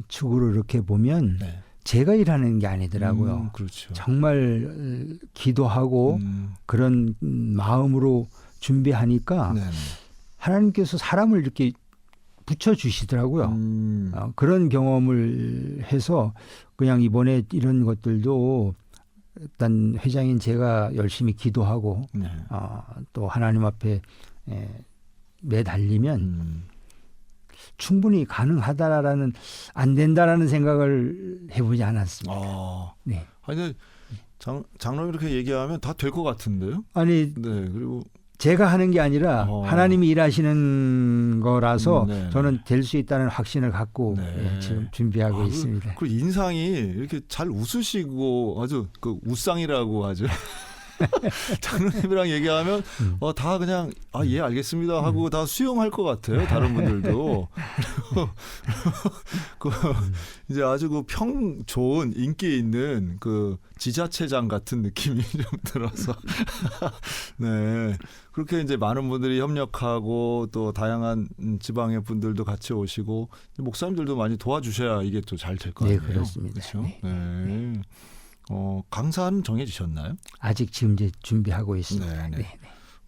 측으로 이렇게 보면 제가 일하는 게 아니더라고요. 그렇죠. 정말 기도하고 그런 마음으로 준비하니까 하나님께서 사람을 이렇게 붙여주시더라고요. 그런 경험을 해서 그냥 이번에 이런 것들도 일단 회장인 제가 열심히 기도하고 또 하나님 앞에 매달리면 충분히 가능하다라는 안 된다라는 생각을 해보지 않았습니다. 아니 장로님 이렇게 얘기하면 다 될 것 같은데요? 아니 그리고 제가 하는 게 아니라 하나님이 일하시는 거라서 저는 될 수 있다는 확신을 갖고 지금 준비하고 있습니다. 그 인상이 이렇게 잘 웃으시고 아주 그 웃상이라고 하죠. 장로님이랑 얘기하면 다 그냥 예 알겠습니다 하고 다 수용할 것 같아요. 다른 분들도. 이제 아주 그 평 좋은 인기 있는 그 지자체장 같은 느낌이 좀 들어서 그렇게 이제 많은 분들이 협력하고 또 다양한 지방의 분들도 같이 오시고 목사님들도 많이 도와주셔야 이게 또 잘 될 것 같아요. 네, 그렇습니다. 그렇죠? 강사는 정해지셨나요? 아직 지금 이제 준비하고 있습니다.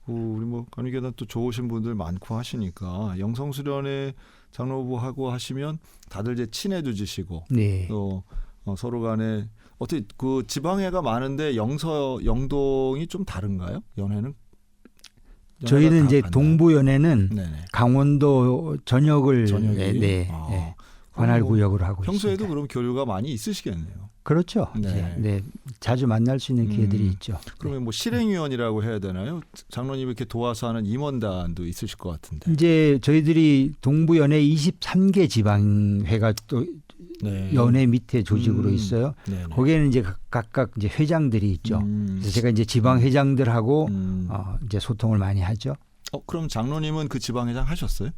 우리 뭐 간이계단 또 좋으신 분들 많고 하시니까 영성수련회 장로부하고 하시면 다들 이제 친해지시고 네. 또 서로 간에 어떻게 그 지방회가 많은데 영동이 좀 다른가요? 연회는? 저희는 이제 동부연회는 네네. 강원도 전역을 전역이? 네, 아, 네, 관할 구역으로 하고 평소에도 있습니다. 그럼 교류가 많이 있으시겠네요. 그렇죠. 네. 네, 자주 만날 수 있는 기회들이 있죠. 그러면 뭐 실행위원이라고 해야 되나요? 장로님 이렇게 도와서 하는 임원단도 있으실 것 같은데. 이제 저희들이 동부연회 23개 지방회가 또 네. 연회 밑에 조직으로 있어요. 네네. 거기에는 이제 각각 이제 회장들이 있죠. 그래서 제가 이제 지방 회장들하고 이제 소통을 많이 하죠. 그럼 장로님은 그 지방회장 하셨어요?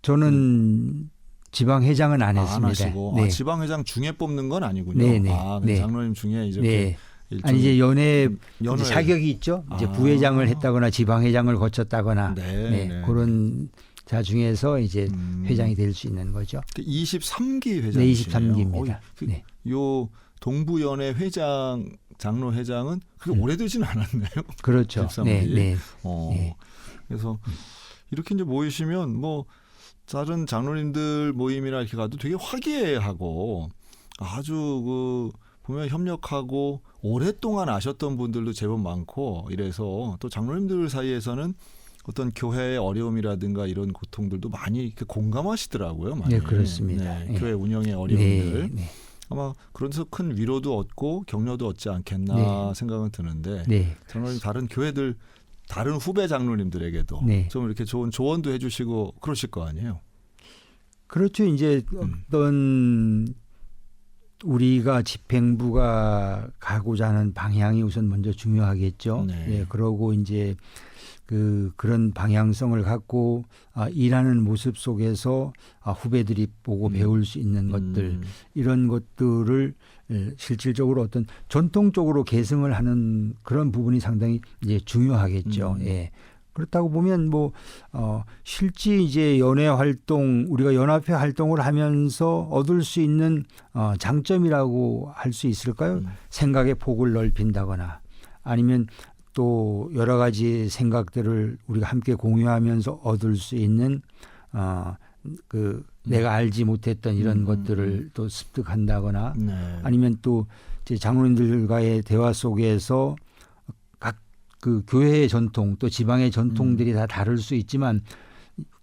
저는 지방 회장은 안 했습니다. 안 하시고 네. 지방회장 중에 뽑는 건 아니군요. 네네. 근데 네. 장로님 중에 이제 네. 아니 이제 연회 연회. 자격이 있죠. 이제 부회장을 했다거나 지방 회장을 거쳤다거나 네. 그런 자 중에서 이제 회장이 될 수 있는 거죠. 23기 회장이시네요. 네, 23기입니다. 네. 요 동부연회 회장 장로 회장은 그렇게 오래되진 않았네요. 그렇죠. 13기. 네, 네. 네. 그래서 이렇게 이제 모이시면 뭐 다른 장로님들 모임이나 이렇게 가도 되게 화기애애하고 아주 그 보면 협력하고 오랫동안 아셨던 분들도 제법 많고 이래서 또 장로님들 사이에서는 어떤 교회의 어려움이라든가 이런 고통들도 많이 이렇게 공감하시더라고요. 많이. 네, 그렇습니다. 네, 네. 교회 운영의 어려움들. 네, 네. 아마 그런데서 큰 위로도 얻고 격려도 얻지 않겠나 네. 생각은 드는데 네. 장로님 다른 교회들 다른 후배 장로님들에게도 네. 좀 이렇게 좋은 조언도 해주시고 그러실 거 아니에요. 그렇죠. 이제 어떤 우리가 집행부가 가고자 하는 방향이 우선 먼저 중요하겠죠. 네. 네, 그러고 이제 그런 방향성을 갖고 일하는 모습 속에서 후배들이 보고 배울 수 있는 것들 이런 것들을 실질적으로 어떤 전통적으로 계승을 하는 그런 부분이 상당히 이제 중요하겠죠. 예. 그렇다고 보면 뭐 실제 이제 연회 활동 우리가 연합회 활동을 하면서 얻을 수 있는 장점이라고 할 수 있을까요? 생각의 폭을 넓힌다거나 아니면 또 여러 가지 생각들을 우리가 함께 공유하면서 얻을 수 있는 내가 알지 못했던 이런 것들을 또 습득한다거나 네. 아니면 또 이제 장로님들과의 대화 속에서 각 그 교회의 전통 또 지방의 전통들이 다 다를 수 있지만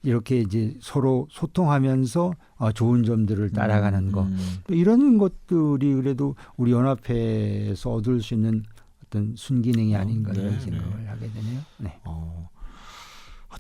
이렇게 이제 서로 소통하면서 좋은 점들을 따라가는 것 이런 것들이 그래도 우리 연합회에서 얻을 수 있는 어떤 순기능이 아닌가 이런 생각을 하게 되네요. 네.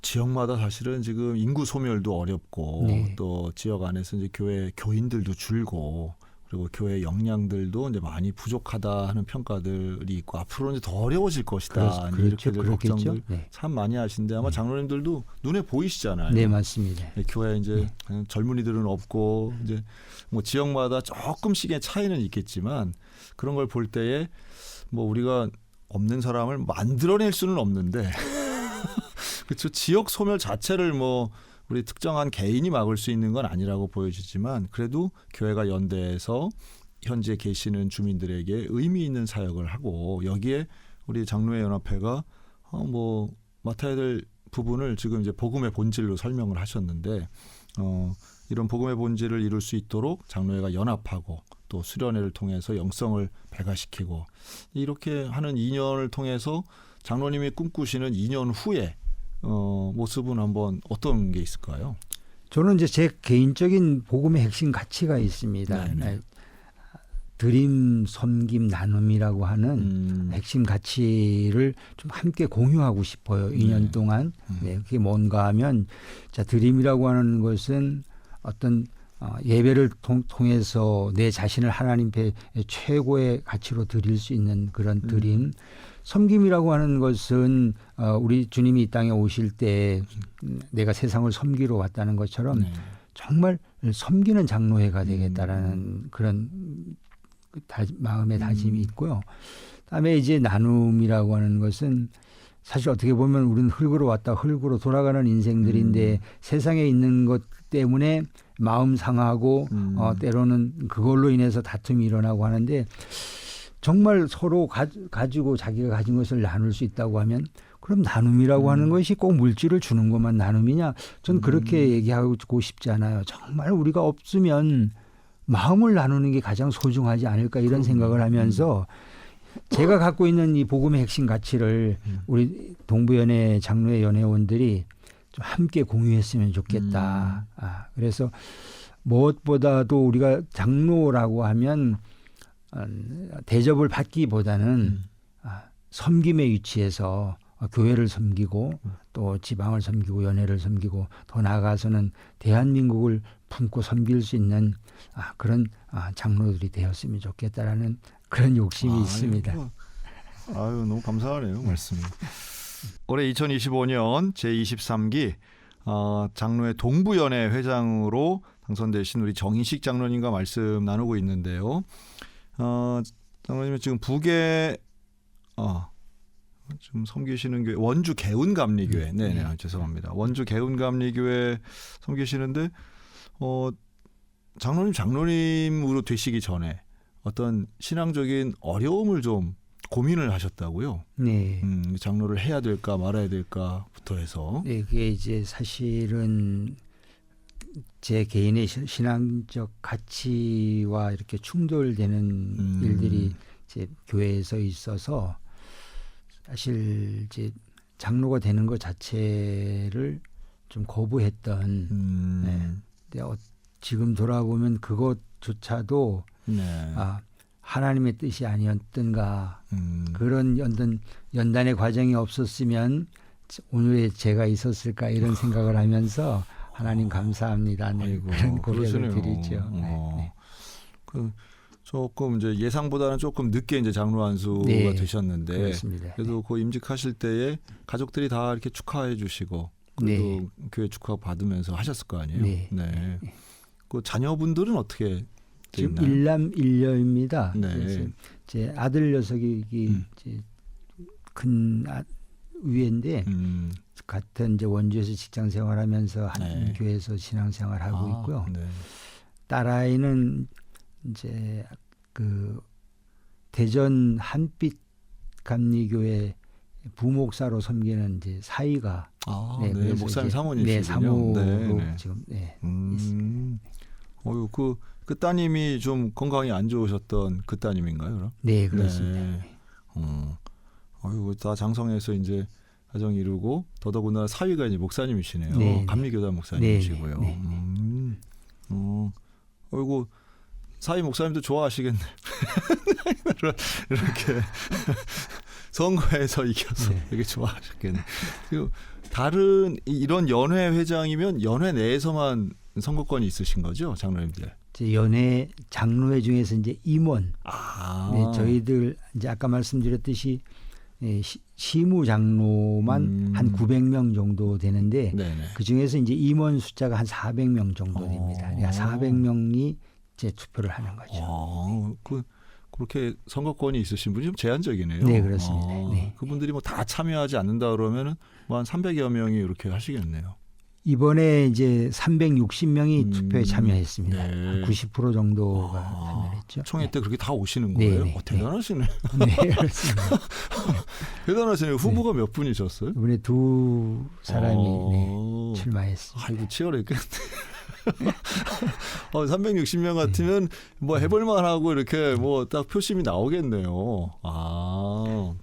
지역마다 사실은 지금 인구 소멸도 어렵고 네. 또 지역 안에서 이제 교회 교인들도 줄고 그리고 교회 역량들도 이제 많이 부족하다 하는 평가들이 있고 앞으로는 더 어려워질 것이다. 그렇죠. 이렇게들 걱정들 네. 참 많이 하시는데 아마 장로님들도 눈에 보이시잖아요. 네, 맞습니다. 교회 이제 젊은이들은 없고 이제 뭐 지역마다 조금씩의 차이는 있겠지만 그런 걸 볼 때에 뭐 우리가 없는 사람을 만들어낼 수는 없는데 그렇죠. 지역 소멸 자체를 뭐 우리 특정한 개인이 막을 수 있는 건 아니라고 보여지지만 그래도 교회가 연대해서 현재 계시는 주민들에게 의미 있는 사역을 하고 여기에 우리 장로회 연합회가 뭐 맡아야 될 부분을 지금 이제 복음의 본질로 설명을 하셨는데 이런 복음의 본질을 이룰 수 있도록 장로회가 연합하고 또 수련회를 통해서 영성을 배가시키고 이렇게 하는 2년을 통해서 장로님이 꿈꾸시는 2년 후에 모습은 한번 어떤 게 있을까요? 저는 이제 제 개인적인 복음의 핵심 가치가 있습니다. 네네. 드림, 섬김, 나눔이라고 하는 핵심 가치를 좀 함께 공유하고 싶어요. 2년 동안. 네, 그게 뭔가 하면 자, 드림이라고 하는 것은 어떤 예배를 통해서 내 자신을 하나님께 최고의 가치로 드릴 수 있는 그런 드림. 섬김이라고 하는 것은 우리 주님이 이 땅에 오실 때 내가 세상을 섬기러 왔다는 것처럼 정말 섬기는 장로회가 되겠다라는 그런 마음의 다짐이 있고요. 그다음에 이제 나눔이라고 하는 것은 사실 어떻게 보면 우리는 흙으로 왔다 흙으로 돌아가는 인생들인데 세상에 있는 것 때문에 마음 상하고 때로는 그걸로 인해서 다툼이 일어나고 하는데 정말 서로 가지고 자기가 가진 것을 나눌 수 있다고 하면 그럼 나눔이라고 하는 것이 꼭 물질을 주는 것만 나눔이냐? 전 그렇게 얘기하고 싶지 않아요. 정말 우리가 없으면 마음을 나누는 게 가장 소중하지 않을까 이런 생각을 하면서 제가 갖고 있는 이 복음의 핵심 가치를 우리 동부연회 장로회 연회원들이 좀 함께 공유했으면 좋겠다. 그래서 무엇보다도 우리가 장로라고 하면 대접을 받기보다는 섬김의 위치에서 교회를 섬기고 또 지방을 섬기고 연회를 섬기고 더 나아가서는 대한민국을 품고 섬길 수 있는 그런 장로들이 되었으면 좋겠다라는 그런 욕심이 있습니다. 아유 너무 감사하네요 말씀이. 올해 2025년 제23기 장로회 동부연회 회장으로 당선되신 우리 정인식 장로님과 말씀 나누고 있는데요. 장로님은 지금 북에 좀 섬기시는 교회 원주 개운감리교회 죄송합니다. 원주 개운감리교회 섬기시는데 장로님으로 되시기 전에 어떤 신앙적인 어려움을 좀 고민을 하셨다고요. 네. 장로를 해야 될까 말아야 될까부터 해서. 네, 그게 이제 사실은 제 개인의 신앙적 가치와 이렇게 충돌되는 일들이 제 교회에서 있어서 사실 이제 장로가 되는 것 자체를 좀 거부했던. 근데 지금 돌아보면 그것조차도 하나님의 뜻이 아니었던가. 그런 연단의 과정이 없었으면 오늘의 제가 있었을까 이런 생각을 하면서 하나님 감사합니다. 그런 고백을 드리죠. 조금 이제 예상보다는 조금 늦게 이제 장로 안수가 되셨는데 그렇습니다. 그래도 그 임직하실 때에 가족들이 다 이렇게 축하해 주시고 그래도 교회 축하 받으면서 하셨을 거 아니에요. 네. 그 자녀분들은 어떻게 지금 일남 일녀입니다. 네. 제 아들 녀석이 이제 큰 위인데 같은 이제 원주에서 직장 생활하면서 한 교회에서 신앙 생활하고 있고요. 딸 아이는 이제 그 대전 한빛 감리교회 부목사로 섬기는 이제 사위가 목사님 사모님이시군요. 사모로 지금 있습니다. 그 따님이 좀 건강이 안 좋으셨던 그 따님인가요, 그럼? 네, 그렇습니다. 다 장성해서 이제 가정 이루고 더더군다나 사위가 이제 목사님이시네요. 감리교단 목사님이시고요. 사위 목사님도 좋아하시겠네. 이렇게 선거에서 이겨서 되게 좋아하셨겠네. 그리고 다른 이런 연회 회장이면 연회 내에서만 선거권이 있으신 거죠, 장로님들? 연회 장로회 중에서 이제 임원. 저희들 이제 아까 말씀드렸듯이 시무 장로만 한 900명 정도 되는데 그 중에서 이제 임원 숫자가 한 400명 정도 됩니다. 400명이 이제 투표를 하는 거죠. 그렇게 선거권이 있으신 분이 좀 제한적이네요. 네, 그렇습니다. 그분들이 뭐 다 참여하지 않는다 그러면은 뭐 한 300여 명이 이렇게 하시겠네요. 이번에 이제 360명이 투표에 참여했습니다. 한 90% 정도가 참여했죠. 총회 때 그렇게 다 오시는 거예요? 대단하시네요. 네, 그렇습니다. 대단하시네요. 후보가 몇 분이셨어요? 이번에 두 사람이 출마했습니다. 아이고 치열했겠네. 360명 같으면 뭐 해볼만 하고 이렇게 뭐 딱 표심이 나오겠네요.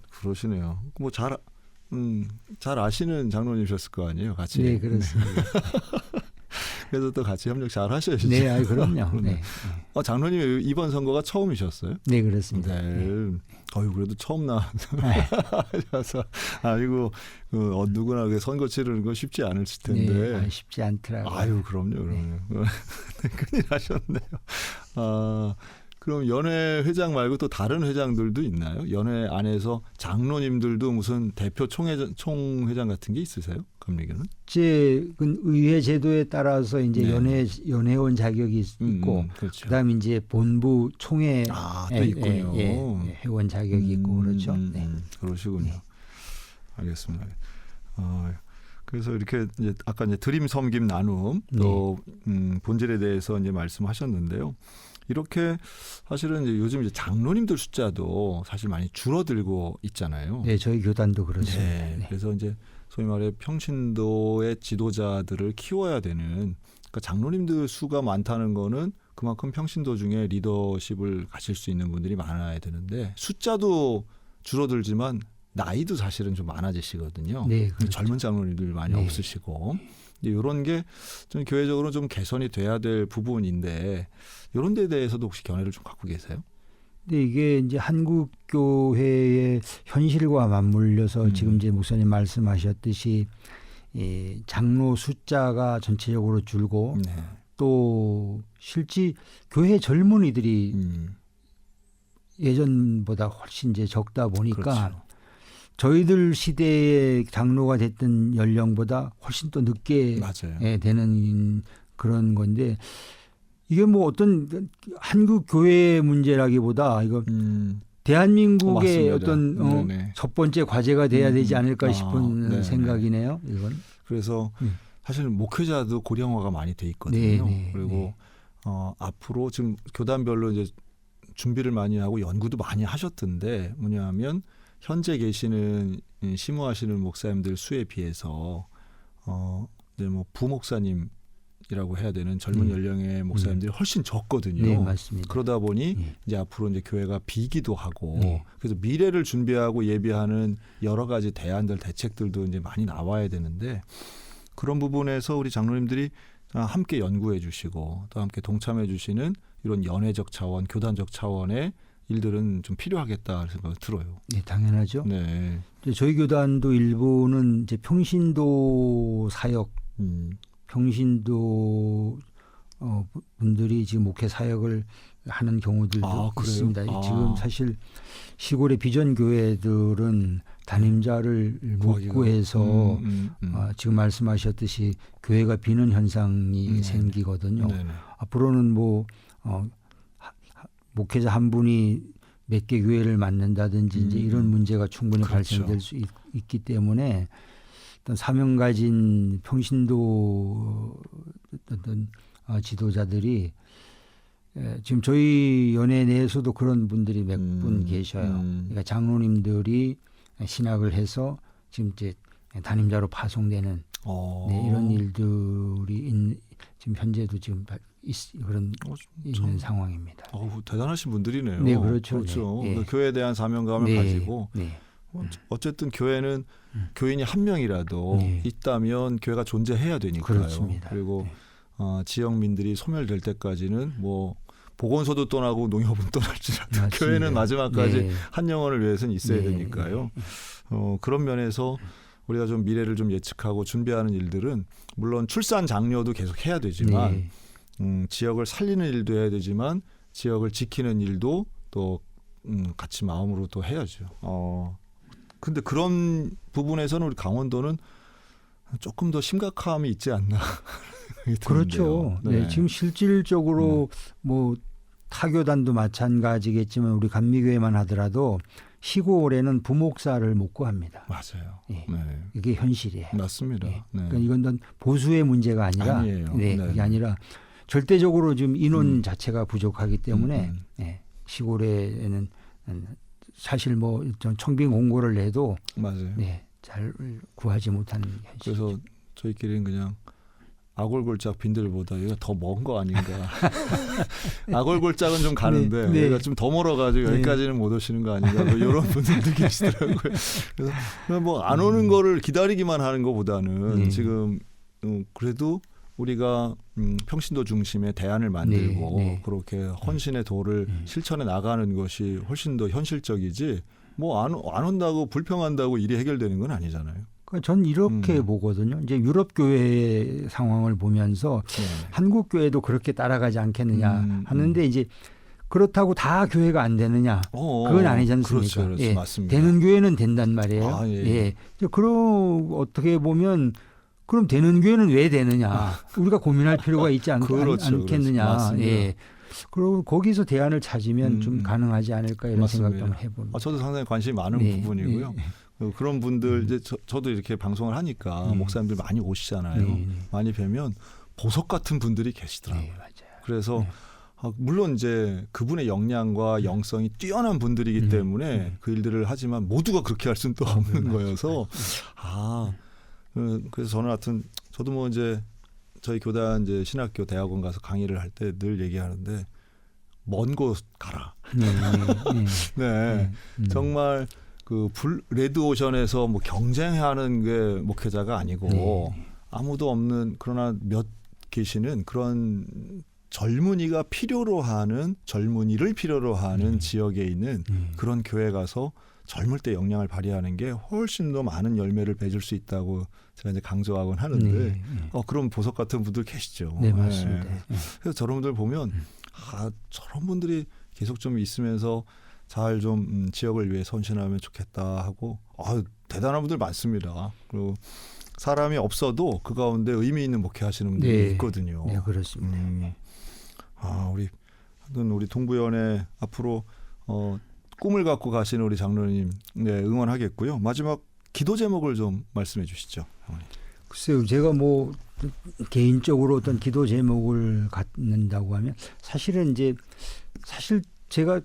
그러시네요. 뭐 잘 아시는 장로님이셨을 거 아니에요, 같이. 네, 그렇습니다. 그래서 또 같이 협력 잘 하셔야죠. 네, 그럼요. 네. 장로님 이번 선거가 처음이셨어요? 네, 그렇습니다. 그래도 처음 나와서 아이고 누구나 선거 치르는 거 쉽지 않을 텐데. 네, 쉽지 않더라고요. 그럼요. 큰일 하셨네요. 그럼 연회 회장 말고 또 다른 회장들도 있나요? 연회 안에서 장로님들도 무슨 대표 총회장 같은 게 있으세요? 감리교는? 의회 제도에 따라서 이제 연회원 자격이 있고, 그렇죠. 그다음에 이제 본부 총회 또 있군요. 회원 자격이 있고 그렇죠. 그러시군요. 알겠습니다. 그래서 이렇게 이제 아까 이제 드림 섬김 나눔 또 본질에 대해서 이제 말씀하셨는데요. 이렇게 사실은 이제 요즘 이제 장로님들 숫자도 사실 많이 줄어들고 있잖아요. 네, 저희 교단도 그렇습니다. 네. 네. 그래서 이제 소위 말해 평신도의 지도자들을 키워야 되는, 그러니까 장로님들 수가 많다는 거는 그만큼 평신도 중에 리더십을 가질 수 있는 분들이 많아야 되는데 숫자도 줄어들지만 나이도 사실은 좀 많아지시거든요. 네, 그렇죠. 젊은 장로님들 많이 네. 없으시고 이런 게 좀 교회적으로 좀 개선이 돼야 될 부분인데 이런 데에 대해서도 혹시 견해를 좀 갖고 계세요? 근데 이게 이제 한국 교회의 현실과 맞물려서 지금 이제 목사님 말씀하셨듯이 장로 숫자가 전체적으로 줄고 네. 또 실제 교회 젊은이들이 예전보다 훨씬 이제 적다 보니까 그렇죠. 저희들 시대의 장로가 됐던 연령보다 훨씬 또 늦게 맞아요. 되는 그런 건데 이게 뭐 어떤 한국 교회의 문제라기보다 이거 대한민국의 맞습니다. 어떤 네네. 첫 번째 과제가 돼야 되지 않을까 싶은 네네. 생각이네요. 이건. 그래서 사실 목회자도 고령화가 많이 돼 있거든요. 네네. 그리고 앞으로 지금 교단별로 이제 준비를 많이 하고 연구도 많이 하셨던데 뭐냐면 현재 계시는 심우하시는 목사님들 수에 비해서 이제 뭐 부목사님이라고 해야 되는 젊은 연령의 목사님들이 훨씬 적거든요. 네, 맞습니다. 그러다 보니 네. 이제 앞으로 이제 교회가 비기도 하고 네. 그래서 미래를 준비하고 예비하는 여러 가지 대안들 대책들도 이제 많이 나와야 되는데 그런 부분에서 우리 장로님들이 함께 연구해 주시고 또 함께 동참해 주시는 이런 연회적 차원, 교단적 차원의 일들은 좀 필요하겠다 생각이 들어요. 네, 당연하죠. 네. 이제 저희 교단도 일부는 이제 평신도 사역, 평신도 분들이 지금 목회 사역을 하는 경우들도 그래요? 있습니다. 지금 사실 시골의 비전 교회들은 담임자를 못 구해서 지금 말씀하셨듯이 교회가 비는 현상이 생기거든요. 네네. 앞으로는 뭐 목회자 한 분이 몇 개 교회를 맡는다든지 이제 이런 문제가 충분히 그렇죠. 발생될 수 있기 때문에 어떤 사명 가진 평신도 어떤 지도자들이 지금 저희 연회 내에서도 그런 분들이 몇 분 계셔요. 그러니까 장로님들이 신학을 해서 지금 이제 담임자로 파송되는 네, 이런 일들이 지금 현재도 지금 그런 있는 상황입니다. 대단하신 분들이네요. 네, 그렇죠. 그렇죠. 네, 네. 교회에 대한 사명감을 네, 가지고 네. 어쨌든 교회는 교인이 한 명이라도 네. 있다면 교회가 존재해야 되니까요. 그렇습니다. 그리고 네. 지역민들이 소멸될 때까지는 뭐 보건소도 떠나고 농협은 떠날지라도 맞습니다. 교회는 마지막까지 네. 한 영혼을 위해서는 있어야 네. 되니까요. 그런 면에서 우리가 좀 미래를 좀 예측하고 준비하는 일들은 물론 출산 장려도 계속 해야 되지만 지역을 살리는 일도 해야 되지만 지역을 지키는 일도 또 같이 마음으로 또 해야죠. 근데 그런 부분에서는 우리 강원도는 조금 더 심각함이 있지 않나. 그렇죠. 네. 지금 실질적으로 뭐 타교단도 마찬가지겠지만 우리 감리교회만 하더라도 시골에는 부목사를 못 구합니다. 맞아요. 네. 네. 이게 현실이에요. 맞습니다. 네. 네. 그러니까 이건 보수의 문제가 아니라 아니에요. 네, 네. 그게 아니라 절대적으로 지금 인원 자체가 부족하기 때문에 네, 시골에는 사실 뭐 청빙 공고를 내도 맞아요. 네, 잘 구하지 못하는 현실. 그래서 저희끼리는 그냥 아골골짝 빈들보다 여기가 더 먼 거 아닌가. 아골골짝은 좀 가는데 네. 여기가 좀 더 멀어가지고 네. 여기까지는 못 오시는 거 아닌가. 뭐 이런 분들도 계시더라고요. 그래서 뭐 안 오는 거를 기다리기만 하는 것보다는 지금 그래도 우리가 평신도 중심의 대안을 만들고 그렇게 헌신의 도를 실천해 나가는 것이 훨씬 더 현실적이지 뭐 안 온다고 불평한다고 일이 해결되는 건 아니잖아요. 전 이렇게 보거든요. 이제 유럽 교회의 상황을 보면서 한국 교회도 그렇게 따라가지 않겠느냐 하는데 이제 그렇다고 다 교회가 안 되느냐? 그건 아니지 않습니까? 그렇죠, 예. 맞습니다. 되는 교회는 된단 말이에요. 예. 예. 그럼 어떻게 보면 그럼 되는 교회는 왜 되느냐? 우리가 고민할 필요가 있지 않겠느냐? 그렇죠. 예. 그리고 거기서 대안을 찾으면 좀 가능하지 않을까 이런 맞습니다. 생각도 한번 해봅니다. 저도 상당히 관심이 많은 부분이고요. 그런 분들 이제 저도 이렇게 방송을 하니까 목사님들 많이 오시잖아요. 많이 뵈면 보석 같은 분들이 계시더라고요. 네, 맞아요. 그래서 물론 이제 그분의 역량과 영성이 뛰어난 분들이기 때문에 그 일들을 하지만 모두가 그렇게 할 수는 또 없는 거여서 그래서 저는 하여튼 저도 뭐 이제 저희 교단 이제 신학교 대학원 가서 강의를 할 때 늘 얘기하는데 먼 곳 가라. 네. 정말 그 레드 오션에서 뭐 경쟁하는 게 목회자가 아니고 아무도 없는 그러나 몇 계시는 그런 젊은이를 필요로 하는 지역에 있는 그런 교회 가서 젊을 때 역량을 발휘하는 게 훨씬 더 많은 열매를 맺을 수 있다고 제가 이제 강조하곤 하는데 그런 보석 같은 분들 계시죠. 네, 맞습니다. 그래서 저런 분들 보면 저런 분들이 계속 좀 있으면서 잘 좀 지역을 위해 헌신하면 좋겠다 하고 대단한 분들 많습니다. 그리고 사람이 없어도 그 가운데 의미 있는 목회하시는 분들이 있거든요. 네, 그렇습니다. 우리 동부연회 앞으로 꿈을 갖고 가시는 우리 장로님 응원하겠고요. 마지막 기도 제목을 좀 말씀해 주시죠. 글쎄요, 제가 뭐 개인적으로 어떤 기도 제목을 갖는다고 하면 사실 제가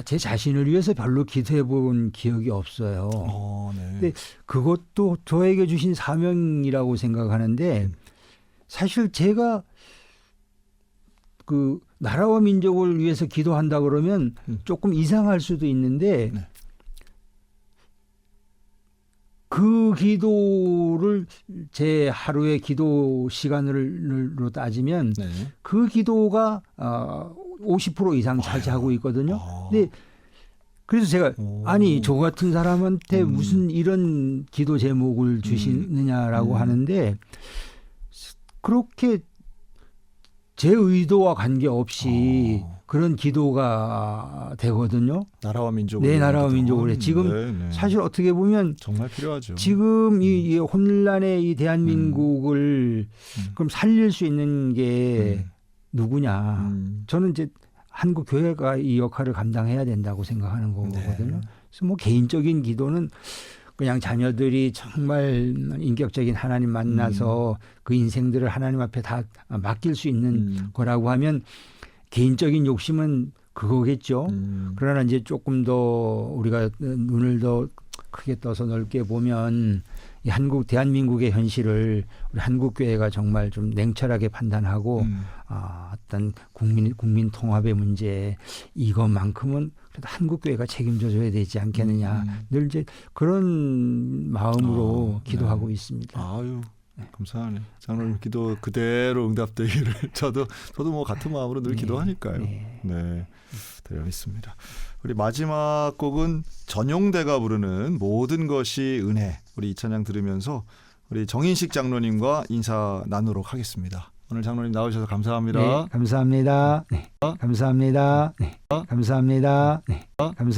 제 자신을 위해서 별로 기도해 본 기억이 없어요. 근데 그것도 저에게 주신 사명이라고 생각하는데 사실 제가 그 나라와 민족을 위해서 기도한다 그러면 조금 이상할 수도 있는데 그 기도를 제 하루의 기도 시간으로 따지면 그 기도가 50% 이상 차지하고 있거든요. 근데 그래서 제가 저 같은 사람한테 무슨 이런 기도 제목을 주시느냐라고 하는데 그렇게 제 의도와 관계없이 그런 기도가 되거든요. 나라와 민족을 네, 나라와 민족을 지금 사실 어떻게 보면 정말 필요하죠. 지금 이 혼란의 이 대한민국을 그럼 살릴 수 있는 게 누구냐? 저는 이제 한국 교회가 이 역할을 감당해야 된다고 생각하는 거거든요. 그래서 뭐 개인적인 기도는 그냥 자녀들이 정말 인격적인 하나님 만나서 그 인생들을 하나님 앞에 다 맡길 수 있는 거라고 하면 개인적인 욕심은 그거겠죠. 그러나 이제 조금 더 우리가 눈을 더 크게 떠서 넓게 보면 이 대한민국의 현실을 우리 한국교회가 정말 좀 냉철하게 판단하고 어떤 국민 통합의 문제 이것만큼은 그래도 한국교회가 책임져줘야 되지 않겠느냐. 늘 이제 그런 마음으로 기도하고 있습니다. 감사하네. 장로님 기도 그대로 응답되기를 저도 뭐 같은 마음으로 늘 기도하니까요. 네, 되어 있습니다. 우리 마지막 곡은 전용대가 부르는 모든 것이 은혜. 우리 이 찬양 들으면서 우리 정인식 장로님과 인사 나누도록 하겠습니다. 오늘 장로님 나오셔서 감사합니다. 네, 감사합니다. 네, 감사합니다. 네, 감사합니다. 네, 감사합니다.